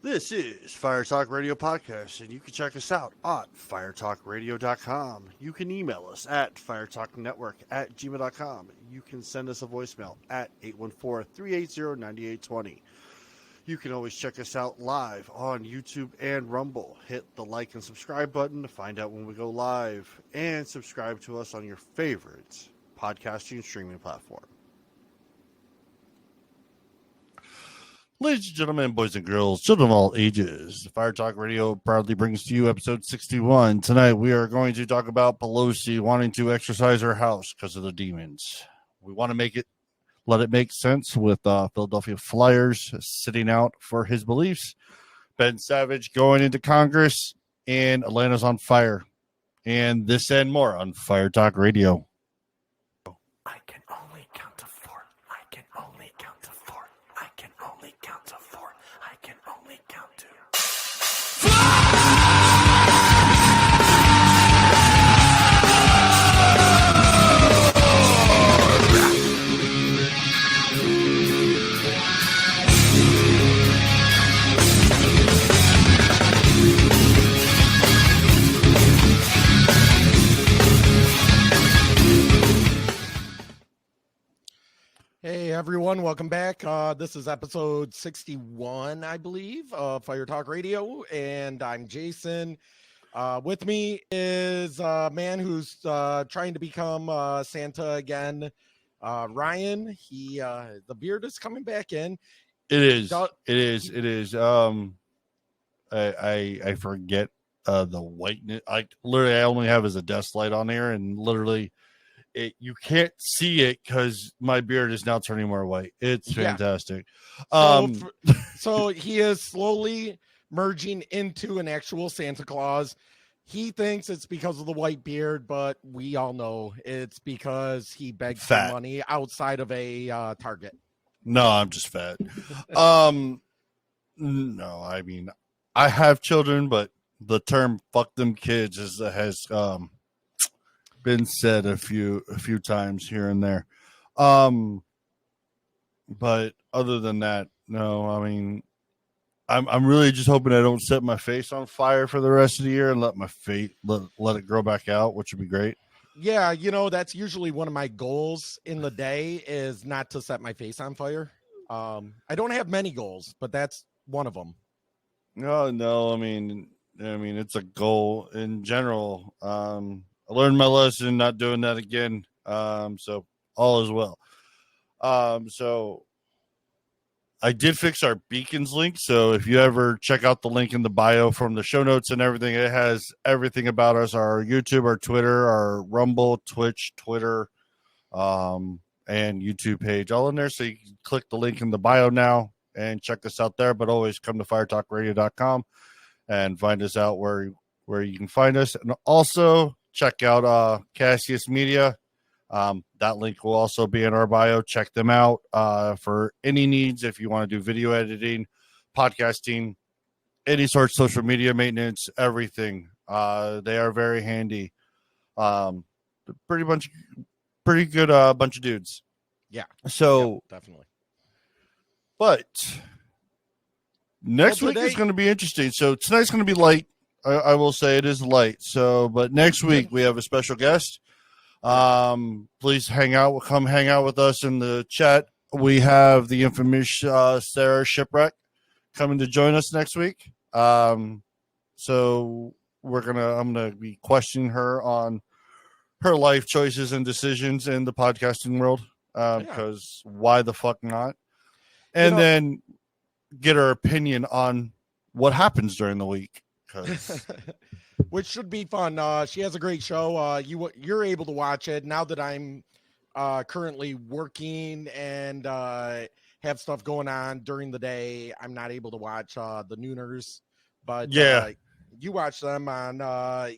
This is Fire Talk Radio Podcast, and you can check us out on firetalkradio.com. You can email us at firetalknetwork@gmail.com. You can send us a voicemail at 814-380-9820. You can always check us out live on YouTube and Rumble. Hit the like and subscribe button to find out when we go live, and subscribe to us on your favorite podcasting streaming platform. Ladies and gentlemen, boys and girls, children of all ages, Fire Talk Radio proudly brings to you episode 61. Tonight we are going to talk about Pelosi wanting to exercise her house because of the demons. We want to let it make sense with Philadelphia Flyers sitting out for his beliefs, Ben Savage going into Congress, and Atlanta's on fire. And this and more on Fire Talk Radio. I can only count to four. I can only count to four. I can only count to four. I can only count to. Hey everyone, welcome back. This is episode 61, I believe, of Fire Talk Radio, and I'm Jason. With me is a man who's trying to become Santa again, Ryan. The beard is coming back in. It is. I forget the whiteness. I only have as a desk light on here, and literally you can't see it because my beard is now turning more white. It's fantastic. So he is slowly merging into an actual Santa Claus. He thinks it's because of the white beard, but we all know it's because he begged for money outside of a Target. No, I'm just fat. No, I mean, I have children, but the term "fuck them kids" has been said a few times here and there. But other than that, no, I mean, I'm really just hoping I don't set my face on fire for the rest of the year and let my face let it grow back out, which would be great. Yeah, that's usually one of my goals in the day is not to set my face on fire. I don't have many goals, but that's one of them. No, I mean, it's a goal in general. I learned my lesson, not doing that again. So all is well. So I did fix our beacons link. So if you ever check out the link in the bio from the show notes and everything, it has everything about us, our YouTube, our Twitter, our Rumble, Twitch, Twitter, and YouTube page all in there. So you can click the link in the bio now and check us out there, but always come to firetalkradio.com and find us out where you can find us. And also check out Cassius Media. That link will also be in our bio. Check them out for any needs if you want to do video editing, podcasting, any sort of social media maintenance, everything. They are very handy. Pretty good bunch of dudes. Yeah. So definitely. But next week is going to be interesting. So tonight's going to be light. I will say it is light. So, but next week we have a special guest. Please come hang out with us in the chat. We have the infamous Sarah Shipwreck coming to join us next week. So I'm gonna be questioning her on her life choices and decisions in the podcasting world. Because why the fuck not? And then get her opinion on what happens during the week. Which should be fun. She has a great show. You're able to watch it now that I'm currently working and have stuff going on during the day. I'm not able to watch the Nooners, but you watch them on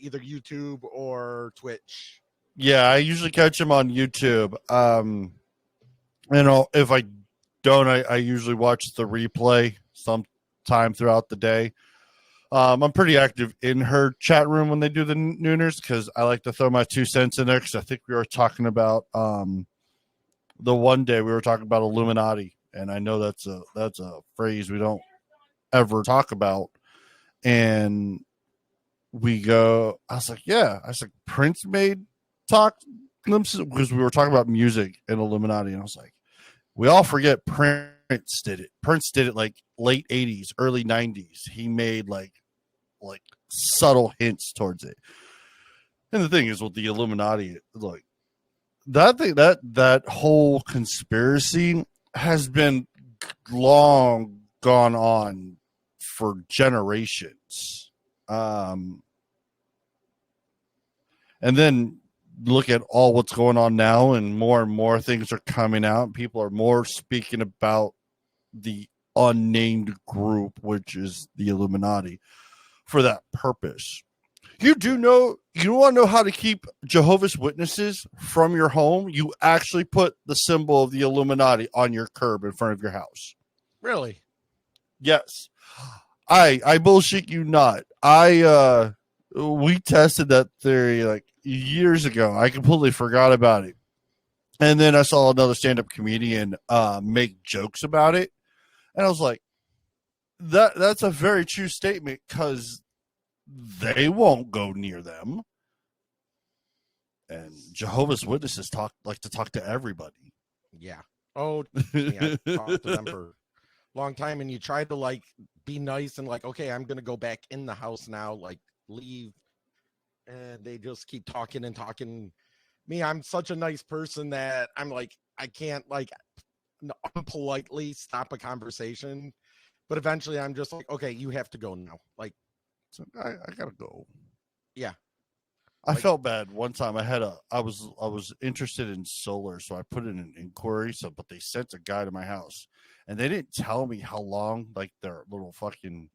either YouTube or Twitch. Yeah, I usually catch them on YouTube. If I don't, I usually watch the replay sometime throughout the day. I'm pretty active in her chat room when they do the Nooners because I like to throw my 2 cents in there because I think we were talking about the one day we were talking about Illuminati, and I know that's a phrase we don't ever talk about. And I was like, yeah. I was like, Prince made talk glimpses, because we were talking about music and Illuminati. And I was like, we all forget Prince did it. Prince did it like late 80s, early 90s. He made like subtle hints towards it. And the thing is with the Illuminati, like that whole conspiracy has been long gone on for generations. And then look at all what's going on now, and more things are coming out. People are more speaking about the unnamed group, which is the Illuminati, for that purpose. You want to know how to keep Jehovah's Witnesses from your home? You actually put the symbol of the Illuminati on your curb in front of your house. Really? Yes. I bullshit you not. We tested that theory like years ago. I completely forgot about it. And then I saw another stand-up comedian make jokes about it. And I was like, that's a very true statement, because they won't go near them. And Jehovah's Witnesses like to talk to everybody. Yeah. Oh, yeah, I talked to them for a long time, and you try to like be nice and like, okay, I'm gonna go back in the house now, like leave, and they just keep talking and talking. Me, I'm such a nice person that I'm like, I can't like unpolitely stop a conversation, but eventually I'm just like, okay, you have to go now. Like, so I gotta go. Yeah. I felt bad one time. I was interested in solar, so I put in an inquiry. But they sent a guy to my house, and they didn't tell me how long like their little fucking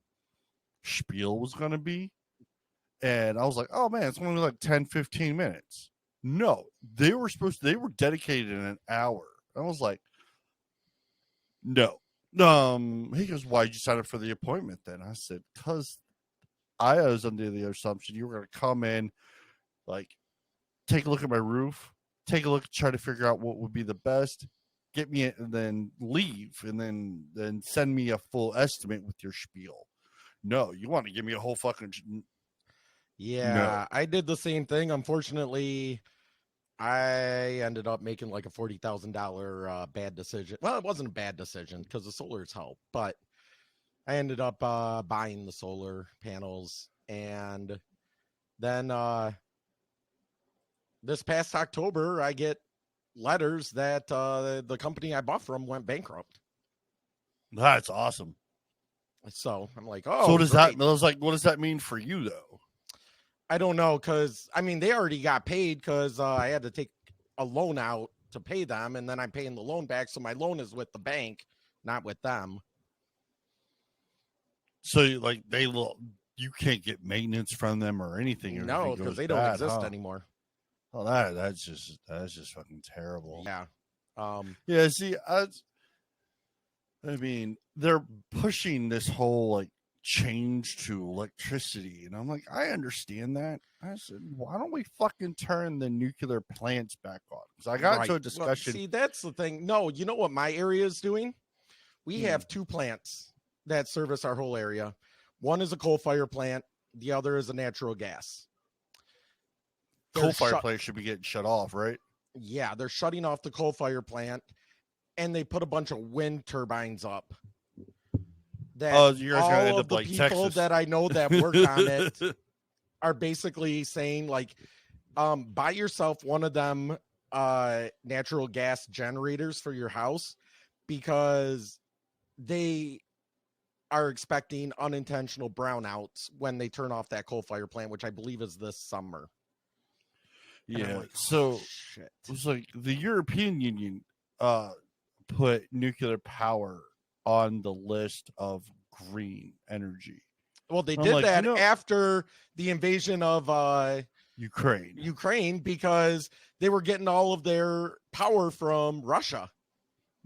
spiel was gonna be. And I was like, oh man, it's only like 10, 15 minutes. No, they were dedicated in an hour. I was like, no. He goes, why'd you sign up for the appointment then? I said, because I was under the assumption you were going to come in, like, take a look at my roof, take a look, try to figure out what would be the best, get me it, and then leave, and then send me a full estimate with your spiel. No, you want to give me a whole fucking... Yeah, no. I did the same thing. Unfortunately, I ended up making like a $40,000 bad decision. Well, it wasn't a bad decision because the solar's help, but I ended up buying the solar panels. And then this past October, I get letters that the company I bought from went bankrupt. That's awesome. So I'm like, oh, so does great. That? I was like, what does that mean for you though? I don't know, because I mean they already got paid because I had to take a loan out to pay them, and then I'm paying the loan back, so my loan is with the bank, not with them. So like you can't get maintenance from them or anything. No, because they don't exist anymore. Oh, that's just fucking terrible. Yeah. Yeah. See, I mean, they're pushing this whole like change to electricity, and I'm like, I understand that. I said, why don't we fucking turn the nuclear plants back on? Because I got into a discussion. Well, see, that's the thing. No, you know what my area is doing? We have two plants that service our whole area. One is a coal fire plant. The other is a natural gas. Coal fire plant should be getting shut off, right? Yeah, they're shutting off the coal fire plant, and they put a bunch of wind turbines up. That you're gonna end up like people Texas. That I know that work on it are basically saying like, buy yourself one of them natural gas generators for your house, because they are expecting unintentional brownouts when they turn off that coal fire plant, which I believe is this summer. Yeah. Like, so shit. It was like the European Union put nuclear power on the list of green energy. Well, they did that after the invasion of Ukraine, because they were getting all of their power from Russia.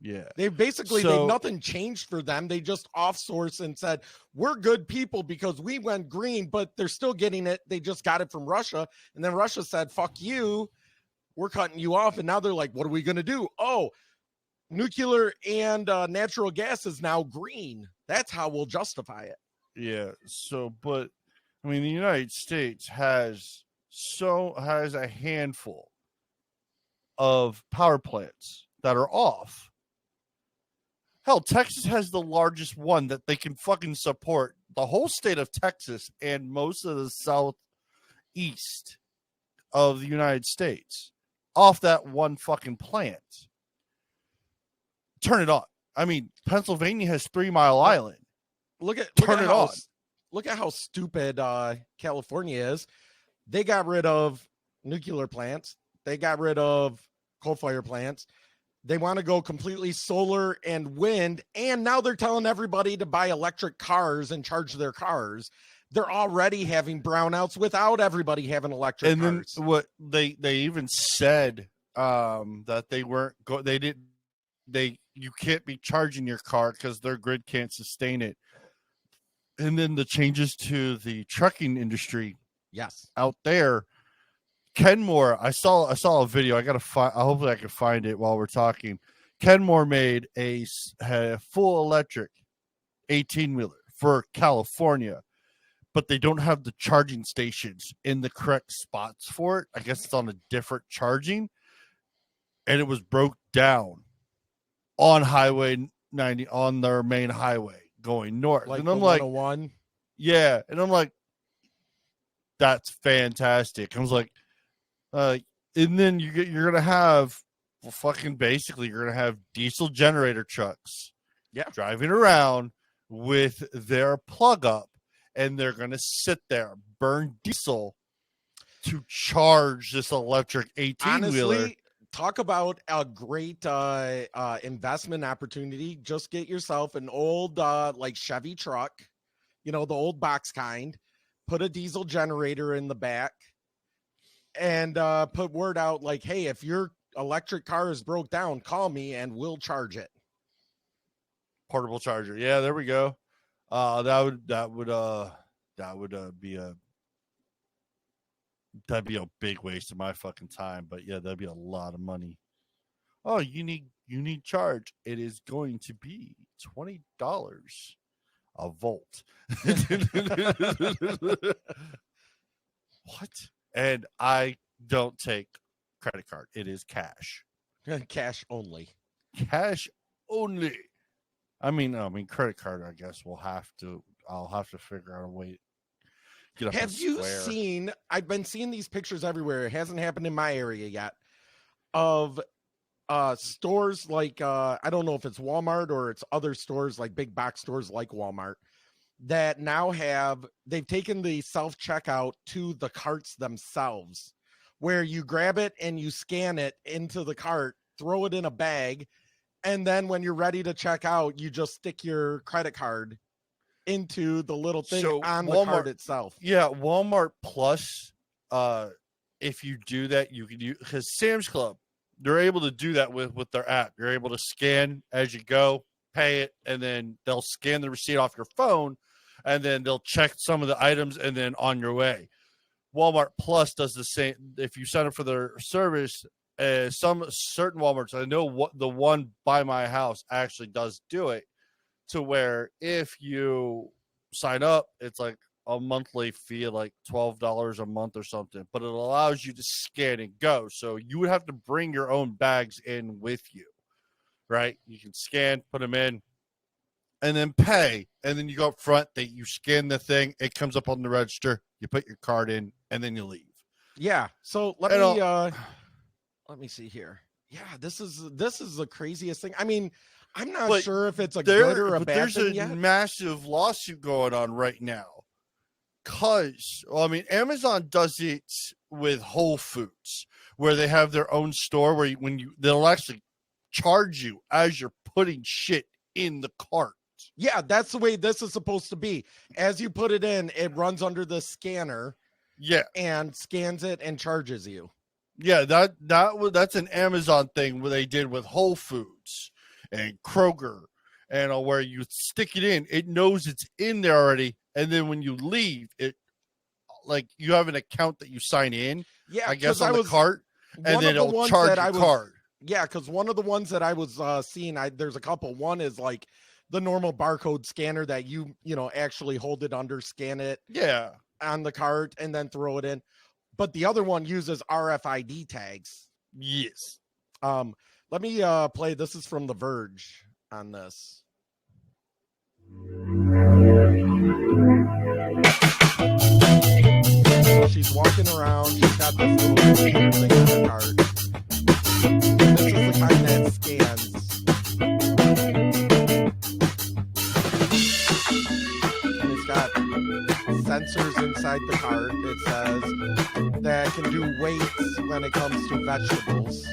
Yeah. They basically nothing changed for them. They just offsourced and said, we're good people because we went green, but they're still getting it. They just got it from Russia. And then Russia said, fuck you. We're cutting you off. And now they're like, what are we going to do? Oh, nuclear and natural gas is now green. That's how we'll justify it. Yeah. So, but I mean, the United States has a handful of power plants that are off. Hell, Texas has the largest one that they can fucking support the whole state of Texas and most of the southeast of the United States off that one fucking plant. Turn it on. I mean, Pennsylvania has 3 Mile Island. Look at how stupid California is. They got rid of nuclear plants. They got rid of coal-fired plants. They want to go completely solar and wind, and now they're telling everybody to buy electric cars and charge their cars. They're already having brownouts without everybody having electric and cars. Then what they even said that they weren't you can't be charging your car because their grid can't sustain it. And then the changes to the trucking industry, yes, out there. Kenmore, I saw a video. I gotta find. Hopefully, I can find it while we're talking. Kenmore made a full electric 18-wheeler for California, but they don't have the charging stations in the correct spots for it. I guess it's on a different charging, and it was broke down on Highway 90 on their main highway going north. like And I'm the like, 101. yeah, and I'm like, that's fantastic. I was like, and then you're gonna have you're gonna have diesel generator trucks, driving around with their plug up, and they're gonna sit there, burn diesel to charge this electric 18-wheeler. Honestly, talk about a great investment opportunity. Just get yourself an old like Chevy truck, the old box kind, put a diesel generator in the back, and put word out like, hey, if your electric car is broke down, call me and we'll charge it. Portable charger. Yeah, there we go. That'd be a big waste of my fucking time, but yeah, that'd be a lot of money. Oh, you need charge. It is going to be $20 a volt. What? And I don't take credit card. It is cash. Cash only. Cash only. I mean, credit card. I guess I'll have to figure out a way. Have you seen? I've been seeing these pictures everywhere. It hasn't happened in my area yet. Of stores like I don't know if it's Walmart or it's other stores like big box stores like Walmart that now they've taken the self-checkout to the carts themselves, where you grab it and you scan it into the cart, throw it in a bag, and then when you're ready to check out, you just stick your credit card into the little thing on the card itself. Yeah, Walmart Plus, if you do that, you can use, because Sam's Club, they're able to do that with their app. You're able to scan as you go, pay it, and then they'll scan the receipt off your phone, and then they'll check some of the items, and then on your way. Walmart Plus does the same. If you sign up for their service, some certain Walmarts, I know what the one by my house actually does do it, to where if you sign up, it's like a monthly fee of like $12 a month or something, but it allows you to scan and go. So you would have to bring your own bags in with you, right? You can scan, put them in, and then pay, and then you go up front. You scan the thing, it comes up on the register. You put your card in, and then you leave. Yeah. So let me see here. Yeah, this is the craziest thing. I mean, I'm not sure if it's a good or a bad thing yet. There's a massive lawsuit going on right now. Amazon does it with Whole Foods, where they have their own store where they'll actually charge you as you're putting shit in the cart. Yeah, that's the way this is supposed to be. As you put it in, it runs under the scanner. Yeah, and scans it and charges you. Yeah, that's an Amazon thing where they did with Whole Foods and Kroger, and where you stick it in, it knows it's in there already, and then when you leave, it like you have an account that you sign in. Yeah, I guess on the cart, and then it'll charge your card. Yeah, because one of the ones that I was seeing, there's a couple. One is like the normal barcode scanner that actually hold it under, scan it Yeah. on the cart, and then throw it in. But the other one uses RFID tags. Yes. Let me play. This is from The Verge on this. She's walking around. She's got this little computer thing on her cart. This is the kind that scans. And it's got sensors inside the cart. It says that can do weights when it comes to vegetables.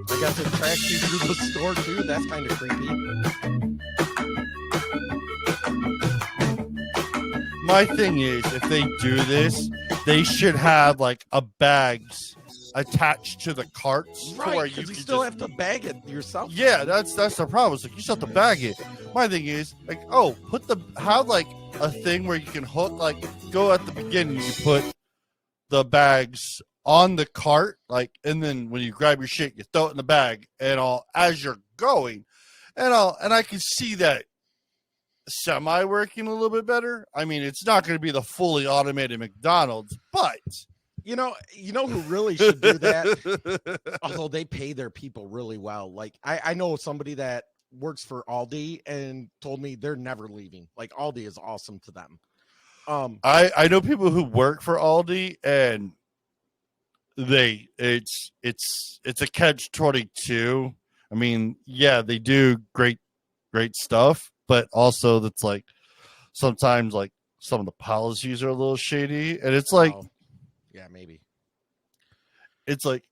I guess it tracks you through the store too. That's kind of creepy. My thing is, if they do this, they should have like a bags attached to the carts, Right, where because you can still just, have to bag it yourself. Yeah, that's the problem. It's like you still have to bag it. My thing is like, have like a thing where you can hook, like, go at the beginning, you put the bags on the cart, like, and then when you grab your shit, you throw it in the bag and all as you're going, and I can see that semi working a little bit better. I mean, it's not going to be the fully automated McDonald's, but You know who really should do that? Although they pay their people really well. Like I know somebody that works for Aldi and told me they're never leaving. Like Aldi is awesome to them. I know people who work for Aldi, and it's a catch-22. I mean, yeah, they do great stuff, but also that's like sometimes like some of the policies are a little shady, and it's like, yeah, maybe it's like,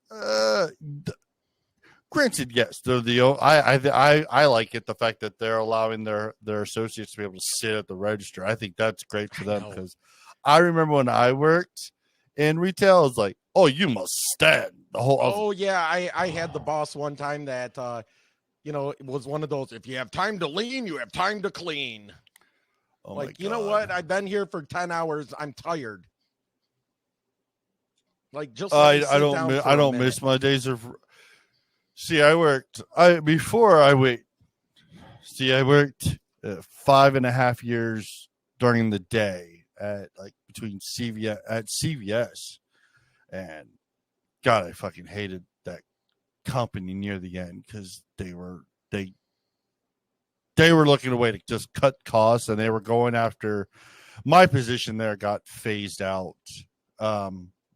granted, yes, they're I like it, the fact that they're allowing their associates to be able to sit at the register. I think that's great for them, because I remember when I worked in retail, I was like, oh, you must stand the whole. Yeah, I had the boss one time that it was one of those, if you have time to lean, you have time to clean. Oh, like, you know what? I've been here for 10 hours. I'm tired. Like, just I don't miss my days of. See, I worked 5.5 years during the day at like between CVS, and God, I fucking hated that company near the end, because they were looking a way to just cut costs, and they were going after my position there got phased out,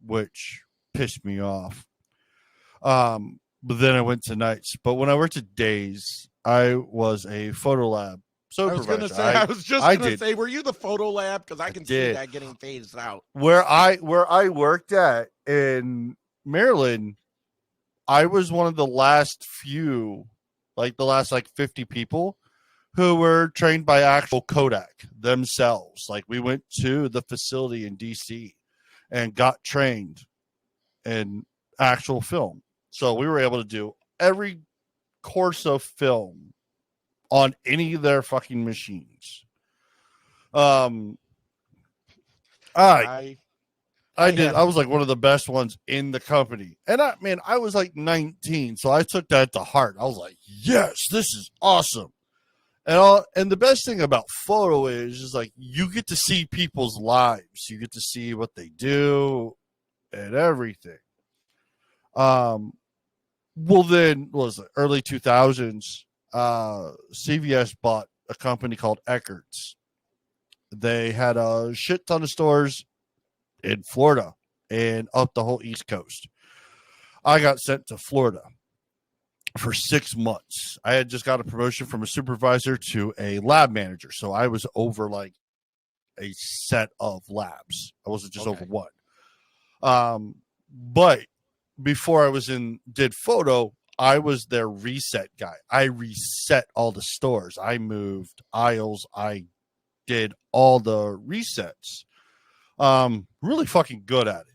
which pissed me off. But then I went to nights. But when I worked at days, I was a photo lab supervisor. I was just gonna say, were you the photo lab? Because I can see that getting phased out. Where I worked at in Maryland, I was one of the last few, like the last like 50 people who were trained by actual Kodak themselves. Like, we went to the facility in DC and got trained in actual film. So we were able to do every course of film on any of their fucking machines. I did. I was like one of the best ones in the company. And I was like 19, so I took that to heart. I was like, yes, this is awesome. And the best thing about photo is like, you get to see people's lives. You get to see what they do and everything. Well, then, what was it, early 2000s, CVS bought a company called Eckert's. They had a shit ton of stores in Florida and up the whole East Coast. I got sent to Florida for 6 months. I had just got a promotion from a supervisor to a lab manager. So I was over like a set of labs. I wasn't just over one. But before I did photo, I was their reset guy. I reset all the stores. I moved aisles. I did all the resets. Really fucking good at it.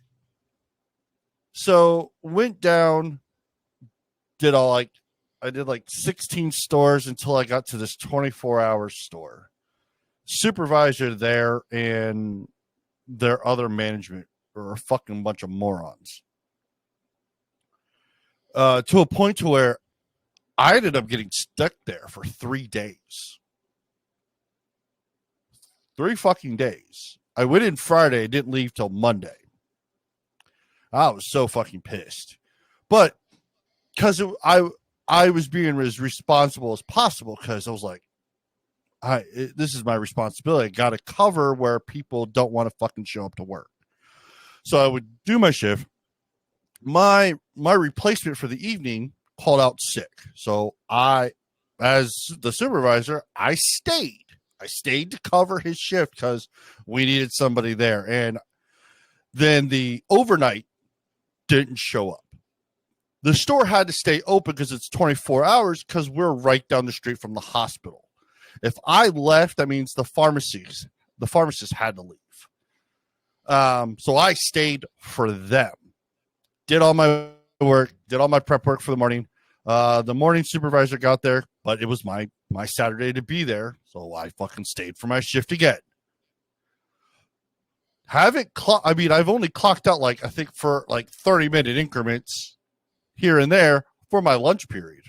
So went down, did all, like, like 16 stores until I got to this 24-hour store. Supervisor there and their other management are a fucking bunch of morons. To a point to where I ended up getting stuck there for 3 days. 3 fucking days. I went in Friday, didn't leave till Monday. I was so fucking pissed. But because I was being as responsible as possible, because I was like, this is my responsibility. I got to cover where people don't want to fucking show up to work. So I would do my shift. My replacement for the evening called out sick. So I, as the supervisor, I stayed. I stayed to cover his shift because we needed somebody there. And then the overnight didn't show up. The store had to stay open because it's 24 hours because we're right down the street from the hospital. If I left, that means the pharmacist had to leave. So I stayed for them. Did all my work, did all my prep work for the morning. The morning supervisor got there, but it was my Saturday to be there, so I fucking stayed for my shift again. I've only clocked out I think for 30-minute increments here and there for my lunch period.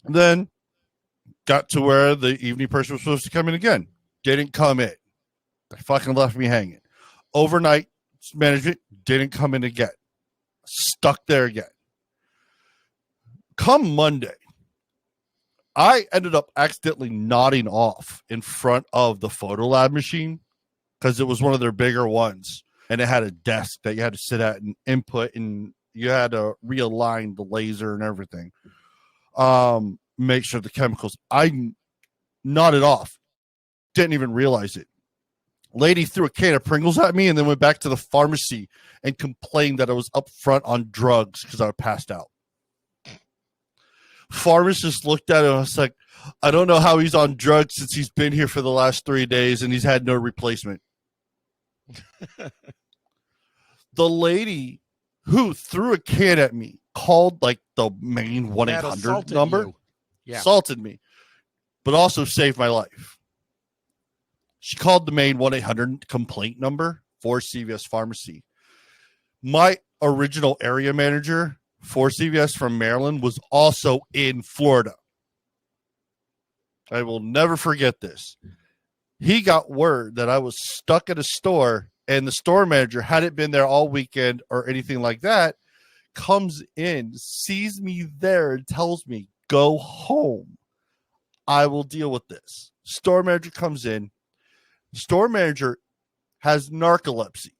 Then got to where the evening person was supposed to come in again. Didn't come in. They fucking left me hanging. Overnight management didn't come in again. Stuck there again. Come Monday, I ended up accidentally nodding off in front of the photo lab machine because it was one of their bigger ones. And it had a desk that you had to sit at and input, and you had to realign the laser and everything. Make sure the chemicals. I nodded off. Didn't even realize it. Lady threw a can of Pringles at me and then went back to the pharmacy and complained that I was up front on drugs because I passed out. Pharmacist looked at it and I was like, I don't know how he's on drugs since he's been here for the last 3 days and he's had no replacement. The lady who threw a can at me called the main 1-800 number. Yeah. Assaulted me, but also saved my life. She called the main 1-800 complaint number for CVS Pharmacy. My original area manager for CVS from Maryland was also in Florida. I will never forget this. He got word that I was stuck at a store, and the store manager hadn't been there all weekend or anything like that, comes in, sees me there, and tells me, go home. I will deal with this. Store manager comes in. Store manager has narcolepsy.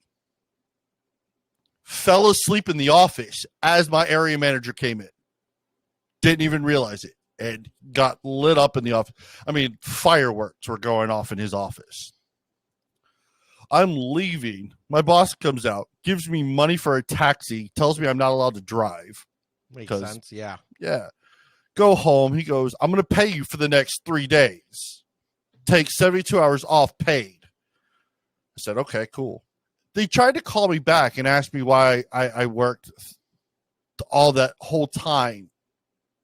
Fell asleep in the office as my area manager came in. Didn't even realize it. And got lit up in the office. I mean, fireworks were going off in his office. I'm leaving. My boss comes out, gives me money for a taxi, tells me I'm not allowed to drive. Makes sense, yeah. Yeah. Go home. He goes, I'm going to pay you for the next 3 days. Take 72 hours off paid. I said, okay, cool. They tried to call me back and ask me why I worked all that whole time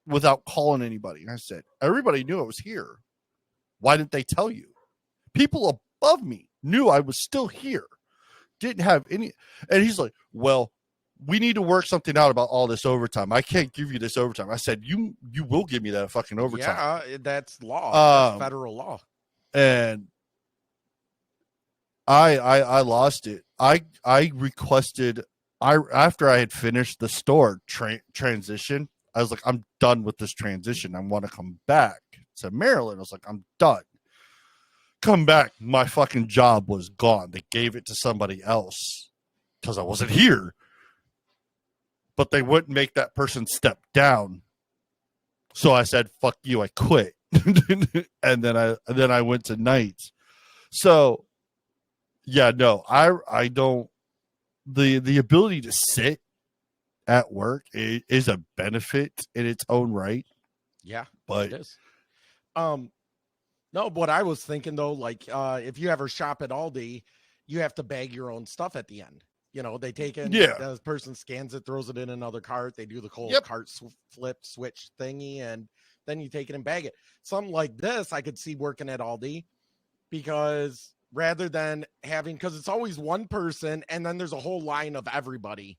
without calling anybody. And I said, everybody knew I was here. Why didn't they tell you? People above me knew I was still here. Didn't have any. And he's like, well, we need to work something out about all this overtime. I can't give you this overtime. I said, you will give me that fucking overtime. Yeah, that's law. That's federal law. And I lost it. I requested, after I had finished the store transition, I was like, I'm done with this transition. I want to come back to Maryland. I was like, I'm done. Come back. My fucking job was gone. They gave it to somebody else because I wasn't here. But they wouldn't make that person step down. So I said, fuck you, I quit. and then I went to nights. So yeah, no, I don't, the ability to sit at work is a benefit in its own right. Yeah, but it is. No, what I was thinking though, if you ever shop at Aldi, you have to bag your own stuff at the end. They take in, Yeah. the person scans it, throws it in another cart. They do the whole cart flip switch thingy, and then you take it and bag it. Something like this, I could see working at Aldi, because rather than having, because it's always one person and then there's a whole line of everybody,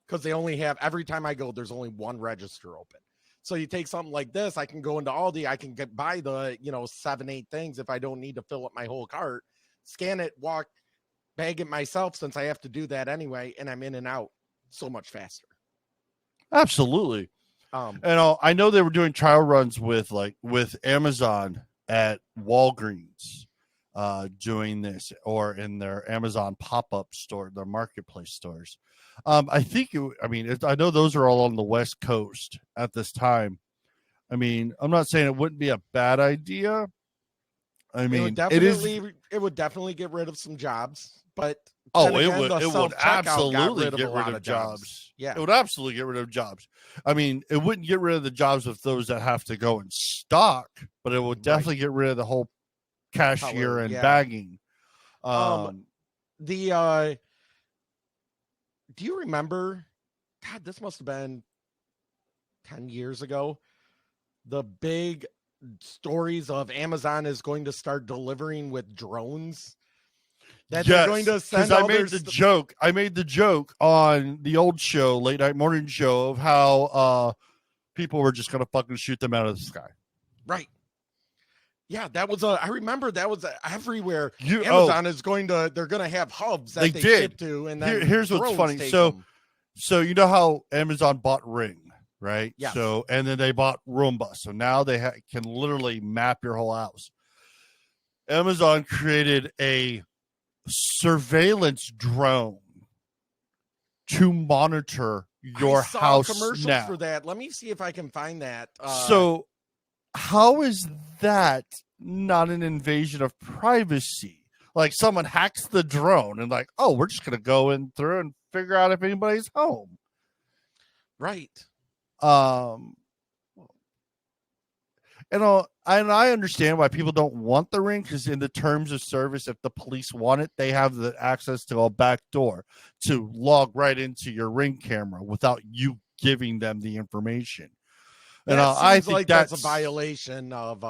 because they only have, every time I go, there's only one register open. So you take something like this, I can go into Aldi, I can buy the, 7-8 things if I don't need to fill up my whole cart, scan it, walk, bag it myself, since I have to do that anyway, and I'm in and out so much faster. Absolutely. And I know they were doing trial runs with Amazon at Walgreens, doing this, or in their Amazon pop-up store, their marketplace stores. I think I know those are all on the West Coast at this time. I mean, I'm not saying it wouldn't be a bad idea. I mean, it would definitely get rid of some jobs, but it would absolutely get rid of jobs. Yeah, it would absolutely get rid of jobs. I mean, it wouldn't get rid of the jobs of those that have to go and stock, but it would definitely get rid of the whole cashier and bagging. Do you remember? God, this must have been 10 years ago. The big stories of Amazon is going to start delivering with drones. That they're going to send. I made the joke on the old show, late night morning show, of how people were just going to fucking shoot them out of the sky. Right. Yeah, that was I remember that was everywhere. Amazon is going to, they're going to have hubs that they ship to. And then here's what's funny. So you know how Amazon bought Ring, right? Yeah. So, and then they bought Roomba. So now they can literally map your whole house. Amazon created a surveillance drone to monitor your house. Commercials now. For that. Let me see if I can find that. So how is that not an invasion of privacy? Like, someone hacks the drone and we're just going to go in through and figure out if anybody's home. Right. And I understand why people don't want the Ring, because in the terms of service, if the police want it, they have the access to a back door to log right into your Ring camera without you giving them the information. And I think that's a violation of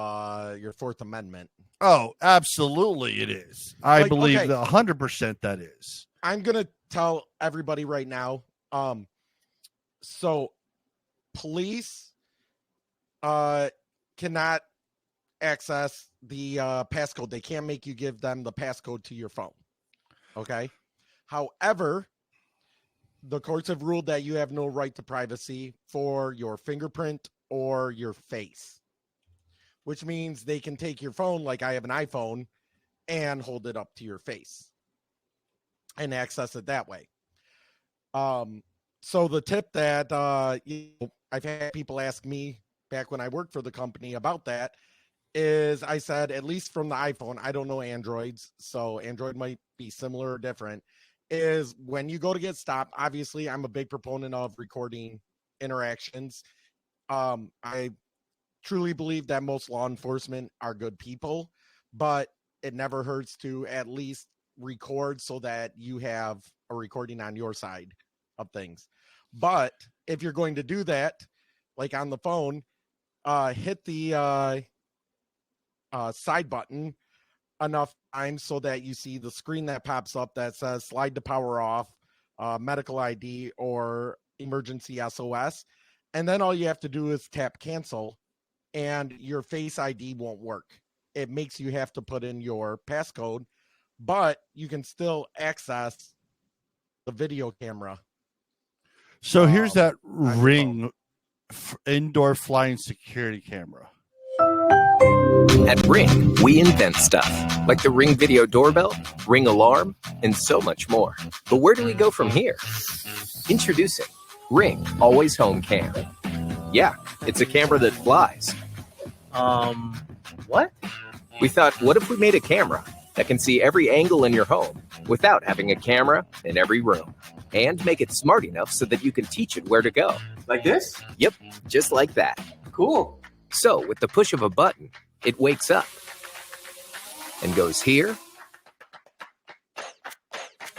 your Fourth Amendment. Oh, absolutely it is. I believe that 100% that is. I'm going to tell everybody right now. So police cannot access the passcode. They can't make you give them the passcode to your phone. Okay. However, the courts have ruled that you have no right to privacy for your fingerprint or your face, which means they can take your phone, like I have an iPhone, and hold it up to your face and access it that way. So the tip that I've had people ask me back when I worked for the company about that is, I said, at least from the iPhone, I don't know Androids, so Android might be similar or different, is when you go to get stopped, obviously I'm a big proponent of recording interactions. I truly believe that most law enforcement are good people, but it never hurts to at least record so that you have a recording on your side of things. But if you're going to do that, like on the phone, hit the side button enough times so that you see the screen that pops up that says slide to power off, medical ID, or emergency SOS. And then all you have to do is tap cancel, and your Face ID won't work. It makes you have to put in your passcode, but you can still access the video camera. So here's that Ring indoor flying security camera. At Ring, we invent stuff, like the Ring Video Doorbell, Ring Alarm, and so much more. But where do we go from here? Introducing Ring Always Home Cam. Yeah, it's a camera that flies. What? We thought, what if we made a camera that can see every angle in your home without having a camera in every room, and make it smart enough so that you can teach it where to go. Like this? Yep, just like that. Cool. So with the push of a button, it wakes up and goes here,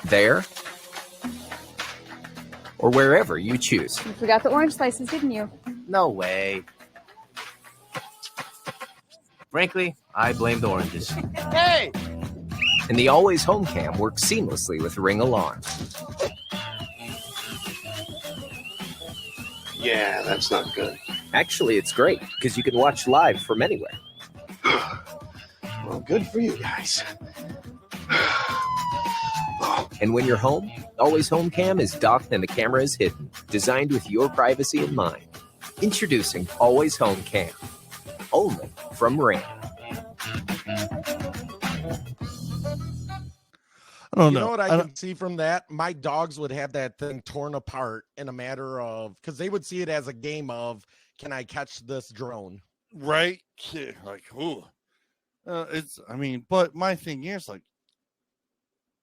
there, or wherever you choose. You forgot the orange slices, didn't you? No way. Frankly, I blame the oranges. Hey! And the Always Home Cam works seamlessly with Ring Alarm. Yeah, that's not good. Actually, it's great because you can watch live from anywhere. Well, good for you guys. And when you're home, Always Home Cam is docked and the camera is hidden, designed with your privacy in mind. Introducing Always Home Cam, only from Ring. I don't You know. know what I can see from that? My dogs would have that thing torn apart in a matter of, because they would see it as a game of, can I catch this drone? Right? Like, ooh. But my thing is, like,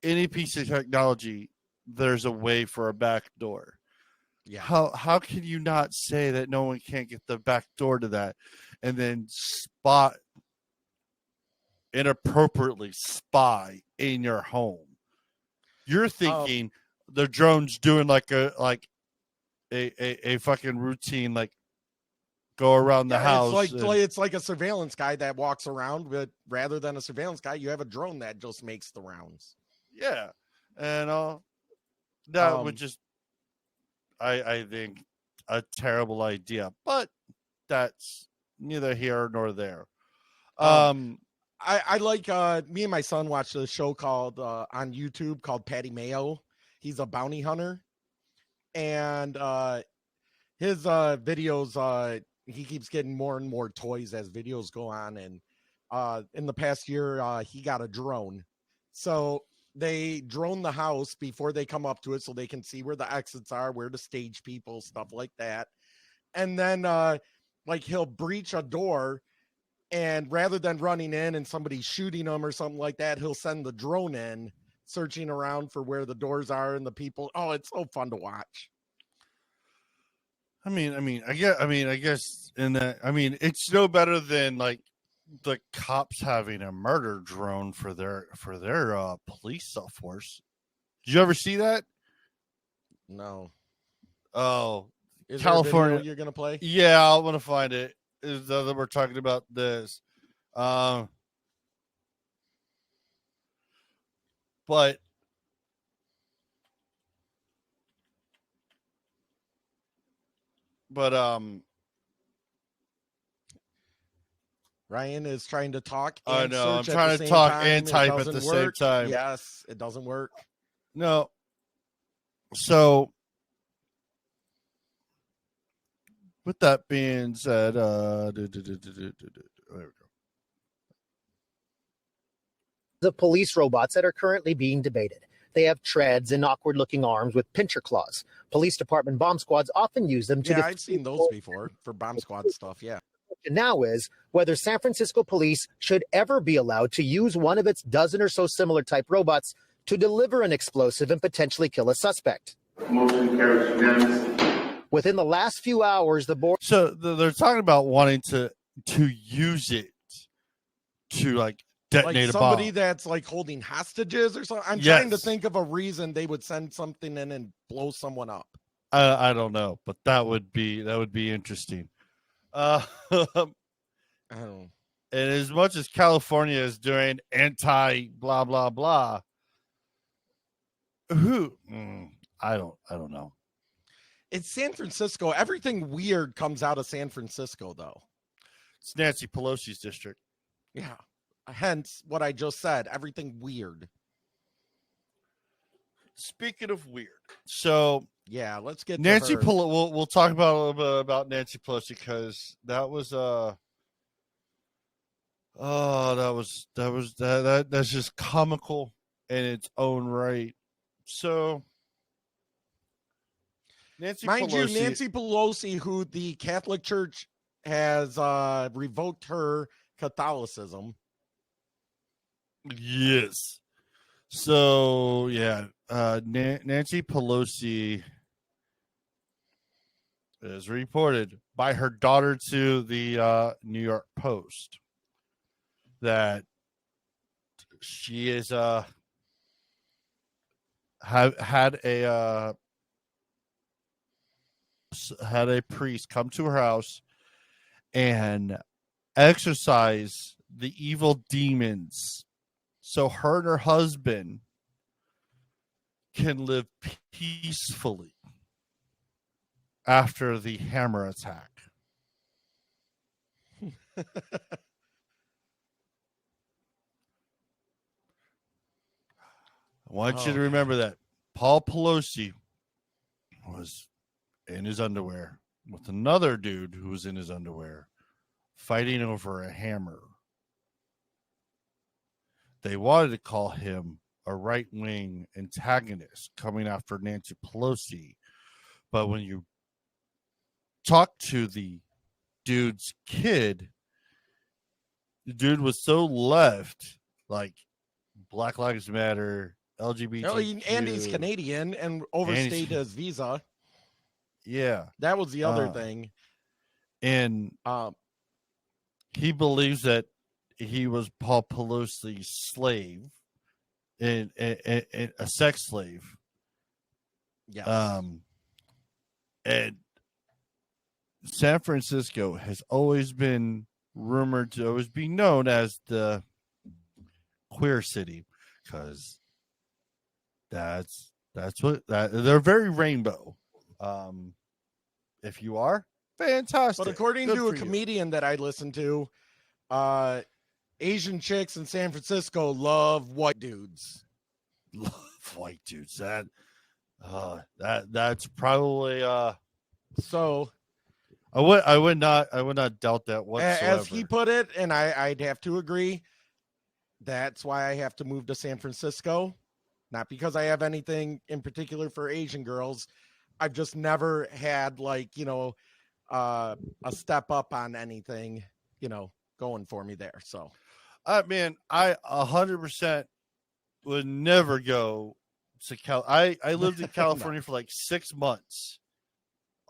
any piece of technology, there's a way for a back door. Yeah. How can you not say that no one can't get the back door to that and then inappropriately spy in your home? You're thinking the drone's doing like a fucking routine, like go around the house. It's like a surveillance guy that walks around, but rather than a surveillance guy, you have a drone that just makes the rounds. Yeah. And that would just, I think, a terrible idea, but that's neither here nor there. I like me and my son watched a show called on YouTube called Patty Mayo. He's a bounty hunter, and his videos he keeps getting more and more toys as videos go on. And in the past year, he got a drone, so they drone the house before they come up to it, so they can see where the exits are, where to stage people, stuff like that. And then like he'll breach a door. And rather than running in and somebody shooting him or something like that, he'll send the drone in, searching around for where the doors are and the people. Oh, it's so fun to watch. I guess it's no better than like the cops having a murder drone for their police force. Did you ever see that? No. Oh, Is California. there a video you're gonna play? Yeah, I want to find it. Is that we're talking about this, but Ryan is trying to talk. I And know I'm search at trying the to same talk time. and It type at doesn't the same work. time. Yes, it doesn't work. No. So, with that being said, there we go. The police robots that are currently being debated. They have treads and awkward-looking arms with pincher claws. Police department bomb squads often use them to. Yeah, I've seen those before for bomb squad stuff. Yeah. Now is whether San Francisco police should ever be allowed to use one of its dozen or so similar type robots to deliver an explosive and potentially kill a suspect. Motion carries unanimously. Within the last few hours, the board. So they're talking about wanting to use it to like detonate like somebody a bomb. that's like holding hostages or something. I'm Yes. trying to think of a reason they would send something in and blow someone up. I don't know, but that would be interesting. I don't. And as much as California is doing anti blah blah blah, I don't know. It's San Francisco. Everything weird comes out of San Francisco, though. It's Nancy Pelosi's district. Yeah. Hence what I just said. Everything weird. Speaking of weird, so yeah, let's get Nancy to her. Pelosi. We'll talk about a little bit about Nancy Pelosi because that was that's just comical in its own right. So Nancy Pelosi, who the Catholic Church has revoked her Catholicism. Yes. So yeah, Nancy Pelosi is reported by her daughter to the New York Post that she is had a had a priest come to her house and exorcise the evil demons so her and her husband can live peacefully after the hammer attack. I want you to remember that Paul Pelosi was in his underwear with another dude who was in his underwear fighting over a hammer. They wanted to call him a right-wing antagonist coming after Nancy Pelosi. But when you talk to the dude's kid, the dude was so left, like Black Lives Matter, LGBT. And he's Canadian and overstayed his visa. Yeah. That was the other thing. And he believes that he was Paul Pelosi's slave and a sex slave. Yes. And San Francisco has always been rumored to always be known as the queer city because that's what they're very rainbow. If you are, fantastic. But according Good to a for you. comedian that I listened to, Asian chicks in San Francisco love white dudes. Love white dudes. That's probably so I would not doubt that whatsoever. as he put it, and I'd have to agree. That's why I have to move to San Francisco. Not because I have anything in particular for Asian girls. I've just never had a step up on anything, going for me there. So, man, I 100% would never go to I lived in California for like 6 months.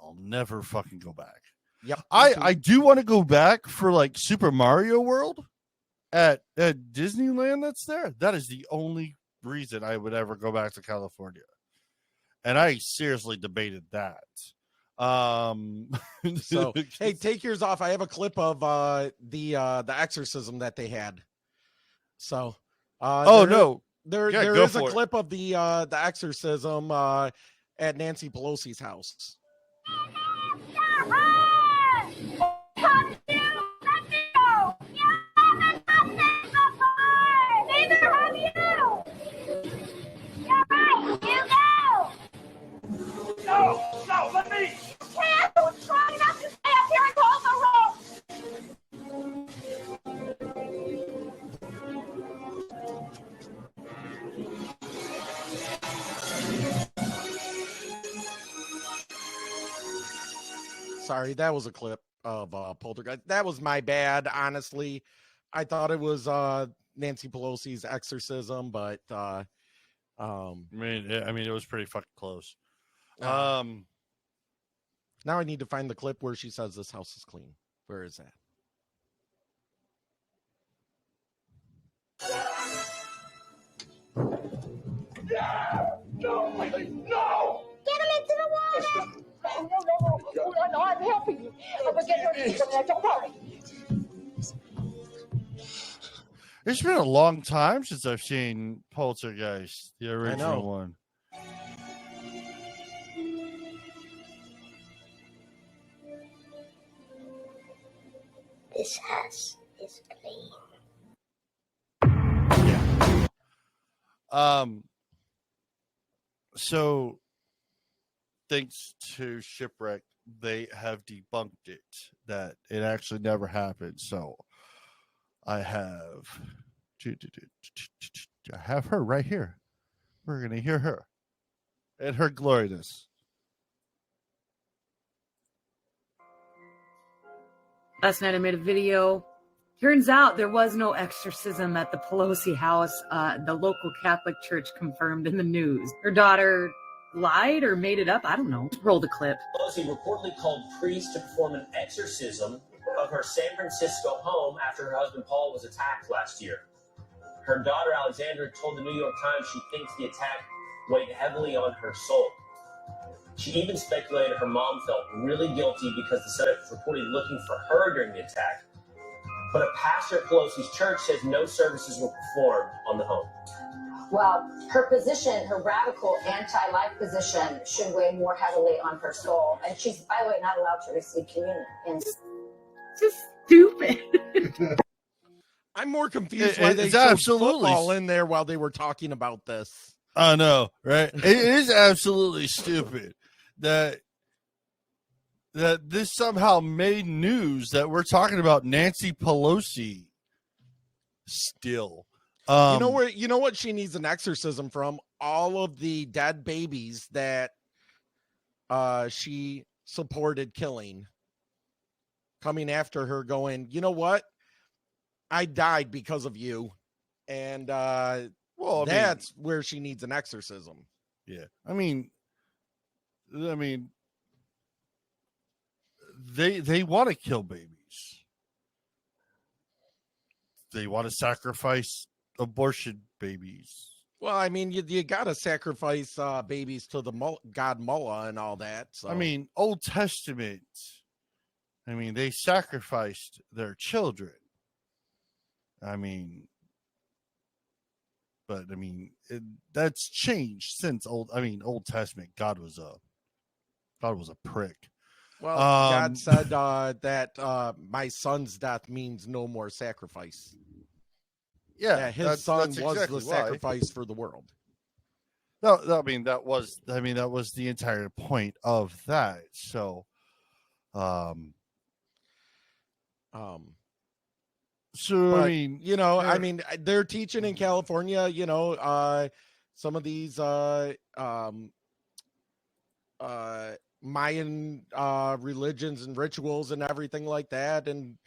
I'll never fucking go back. Yep. I do want to go back for like Super Mario World at Disneyland that's there. That is the only reason I would ever go back to California. And I seriously debated that. So hey, take yours off. I have a clip of the exorcism that they had. So there is a clip of the exorcism at Nancy Pelosi's house. No, let me! Chad, I was trying not to stay up here and hold the rope! Sorry, that was a clip of Poltergeist. That was my bad, honestly. I thought it was Nancy Pelosi's exorcism, but I mean, it was pretty fucking close. Now I need to find the clip where she says this house is clean. Where is that? No, please, no! Get him into the water! No, I'm helping you. I'm gonna get her to the don't worry. It's been a long time since I've seen Poltergeist, the original one. This house is clean. Yeah. So thanks to Shipwreck, they have debunked it that it actually never happened. So I have her right here. We're gonna hear her and her gloriness. Last night I made a video. Turns out there was no exorcism at the Pelosi house. The local Catholic church confirmed in the news. Her daughter lied or made it up. I don't know. Roll the clip. Pelosi reportedly called priests to perform an exorcism of her San Francisco home after her husband Paul was attacked last year. Her daughter Alexandra told the New York Times she thinks the attack weighed heavily on her soul. She even speculated her mom felt really guilty because the Senate was reportedly looking for her during the attack. But a pastor at Pelosi's church says no services were performed on the home. Well, her position, her radical anti-life position, should weigh more heavily on her soul. And she's, by the way, not allowed to receive communion. Just stupid. I'm more confused why they showed football in there while they were talking about this. I know, right? It is absolutely stupid that this somehow made news that we're talking about Nancy Pelosi still. You know what she needs an exorcism from? All of the dead babies that she supported killing, coming after her, going, you know what? I died because of you. And that's where she needs an exorcism. Yeah. I mean they want to kill babies. They want to sacrifice abortion babies. Well, I mean, you got to sacrifice babies to the God Mullah and all that. So. I mean, Old Testament, they sacrificed their children. That's changed since Old Testament. God was a prick. Well, God said that my son's death means no more sacrifice. Yeah, his son was exactly the sacrifice for the world. No, that was the entire point of that. So, they're teaching in California, some of these Mayan religions and rituals and everything like that. And,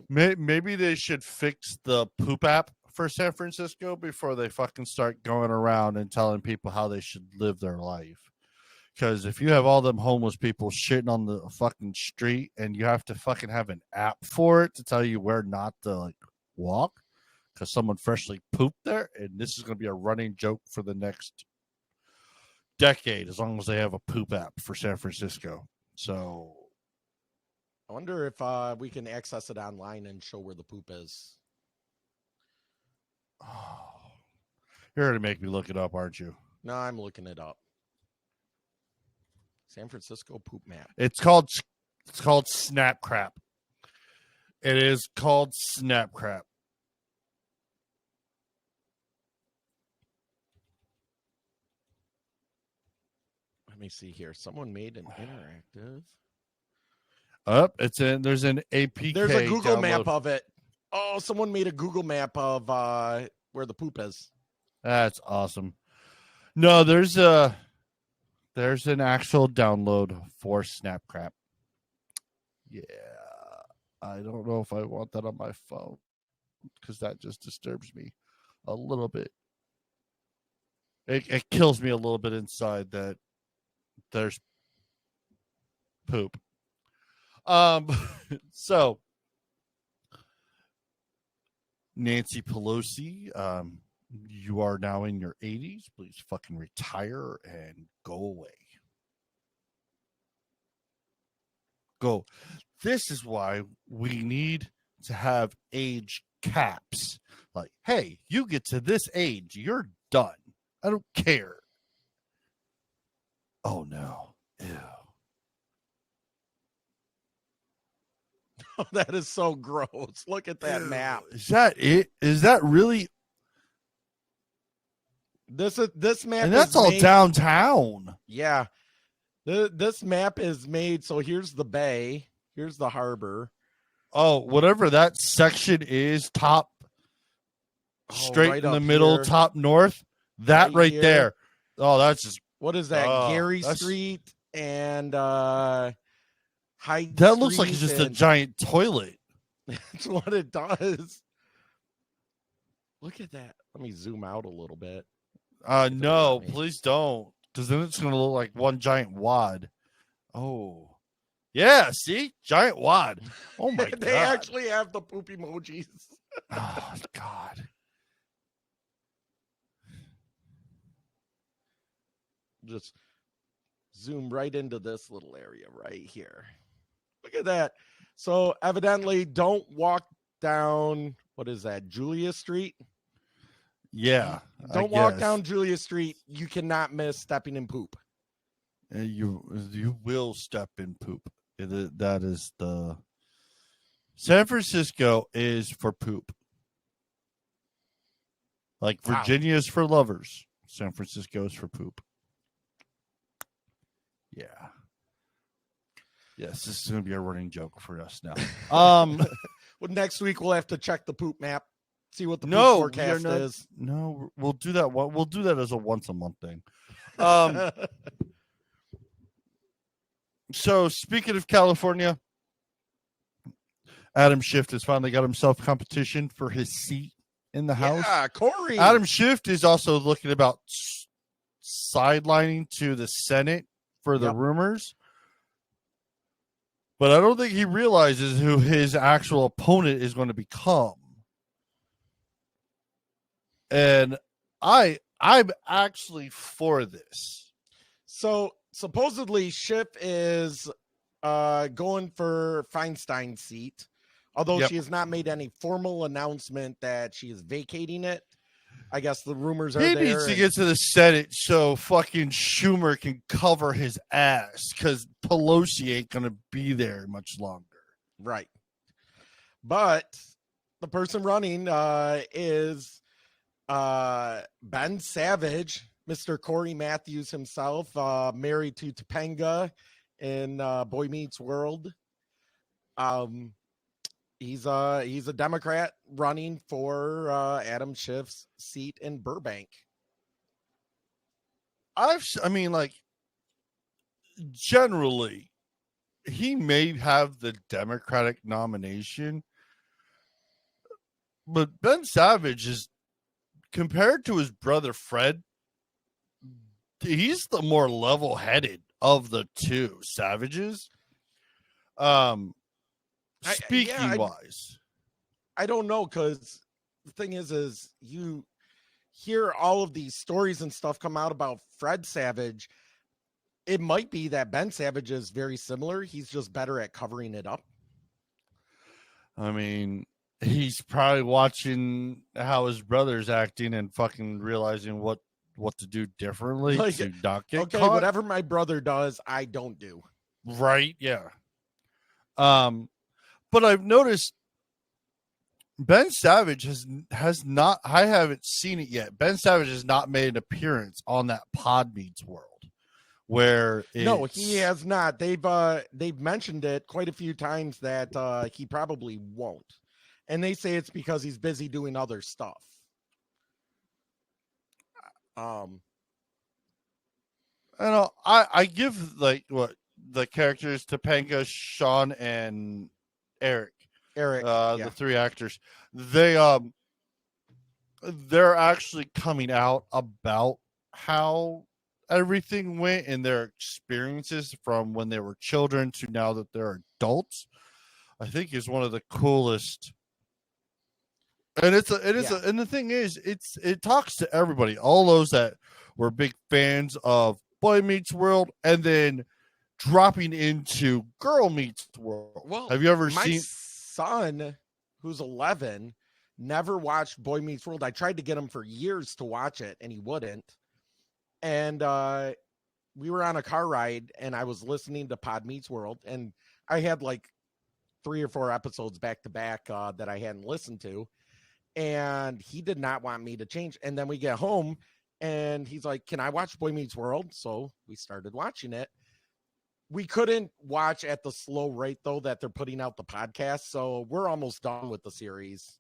maybe they should fix the poop app for San Francisco before they fucking start going around and telling people how they should live their life. Because if you have all them homeless people shitting on the fucking street and you have to fucking have an app for it to tell you where not to walk because someone freshly pooped there, and this is going to be a running joke for the next decade as long as they have a poop app for San Francisco. So I wonder if we can access it online and show where the poop is. Oh, you're going to make me look it up, aren't you? No, I'm looking it up. San Francisco poop map. It's called Snap Crap. It is called Snap Crap. Let me see here. Someone made an interactive. There's an APK. There's a Google download. map of it. Oh, someone made a Google map of where the poop is. That's awesome. No, there's an actual download for Snapcrap. Yeah. I don't know if I want that on my phone because that just disturbs me a little bit. It kills me a little bit inside that there's poop. So Nancy Pelosi, you are now in your 80s. Please fucking retire and go away. Go. This is why we need to have age caps. Like, hey, you get to this age, you're done. I don't care. Oh, no. Ew. Oh, that is so gross. Look at that map. Is that it? Is that really? This map, and that's all downtown. Yeah, this map is made. So here's the bay. Here's the harbor. Oh, whatever that section is, top, straight right in the up middle, here. Top north. That right here. there. Oh, that's just. What is that? Oh, Gary Street and Hyde. That looks like Street just a giant toilet. That's what it does. Look at that. Let me zoom out a little bit. No, please don't, because then it's going to look like one giant wad. Oh, yeah. See, giant wad. Oh my god. They actually have the poop emojis. Oh god. Just zoom right into this little area right here. Look at that. So evidently, don't walk down, what is that, Julia Street? Yeah. Don't walk down Julia Street. You cannot miss stepping in poop. You will step in poop. That is the San Francisco is for poop. Like Virginia is for lovers. San Francisco is for poop. Yeah. Yes, this is going to be a running joke for us now. Well, next week we'll have to check the poop map, see what the poop forecast is. No, we'll do that. We'll do that as a once a month thing. So speaking of California, Adam Schiff has finally got himself competition for his seat in the House. Yeah, Corey. Adam Schiff is also looking about sidelining to the Senate for the rumors. But I don't think he realizes who his actual opponent is going to become. And I'm actually for this. So supposedly Schiff is going for Feinstein's seat, although she has not made any formal announcement that she is vacating it. I guess the rumors are he there. needs to get to the Senate so fucking Schumer can cover his ass, because Pelosi ain't going to be there much longer. Right. But the person running is Ben Savage, Mr. Corey Matthews himself, married to Topanga in Boy Meets World. He's a Democrat running for Adam Schiff's seat in Burbank. Generally, he may have the Democratic nomination, but Ben Savage is, compared to his brother Fred, he's the more level-headed of the two Savages. Speaking wise, I don't know, because the thing is you hear all of these stories and stuff come out about Fred Savage. It might be that Ben Savage is very similar. He's just better at covering it up. I mean, he's probably watching how his brother's acting and fucking realizing what to do differently to not get caught. Whatever my brother does, I don't do. Right? Yeah. But I've noticed Ben Savage has not. I haven't seen it yet. Ben Savage has not made an appearance on that Pod Meets World, where no, he has not. They've mentioned it quite a few times that he probably won't, and they say it's because he's busy doing other stuff. I give like what the characters Topanga, Sean, and Eric, the three actors, they're actually coming out about how everything went and their experiences from when they were children to now that they're adults. I think is one of the coolest. And and the thing is, it talks to everybody, all those that were big fans of Boy Meets World, and then dropping into Girl Meets World. Well, have you ever my seen? Son, who's 11, never watched Boy Meets World. I tried to get him for years to watch it, and he wouldn't. And we were on a car ride, and I was listening to Pod Meets World, and I had like 3 or 4 episodes back to back that I hadn't listened to, and he did not want me to change. And then we get home, and he's like, "Can I watch Boy Meets World?" So we started watching it. We couldn't watch at the slow rate, though, that they're putting out the podcast. So we're almost done with the series.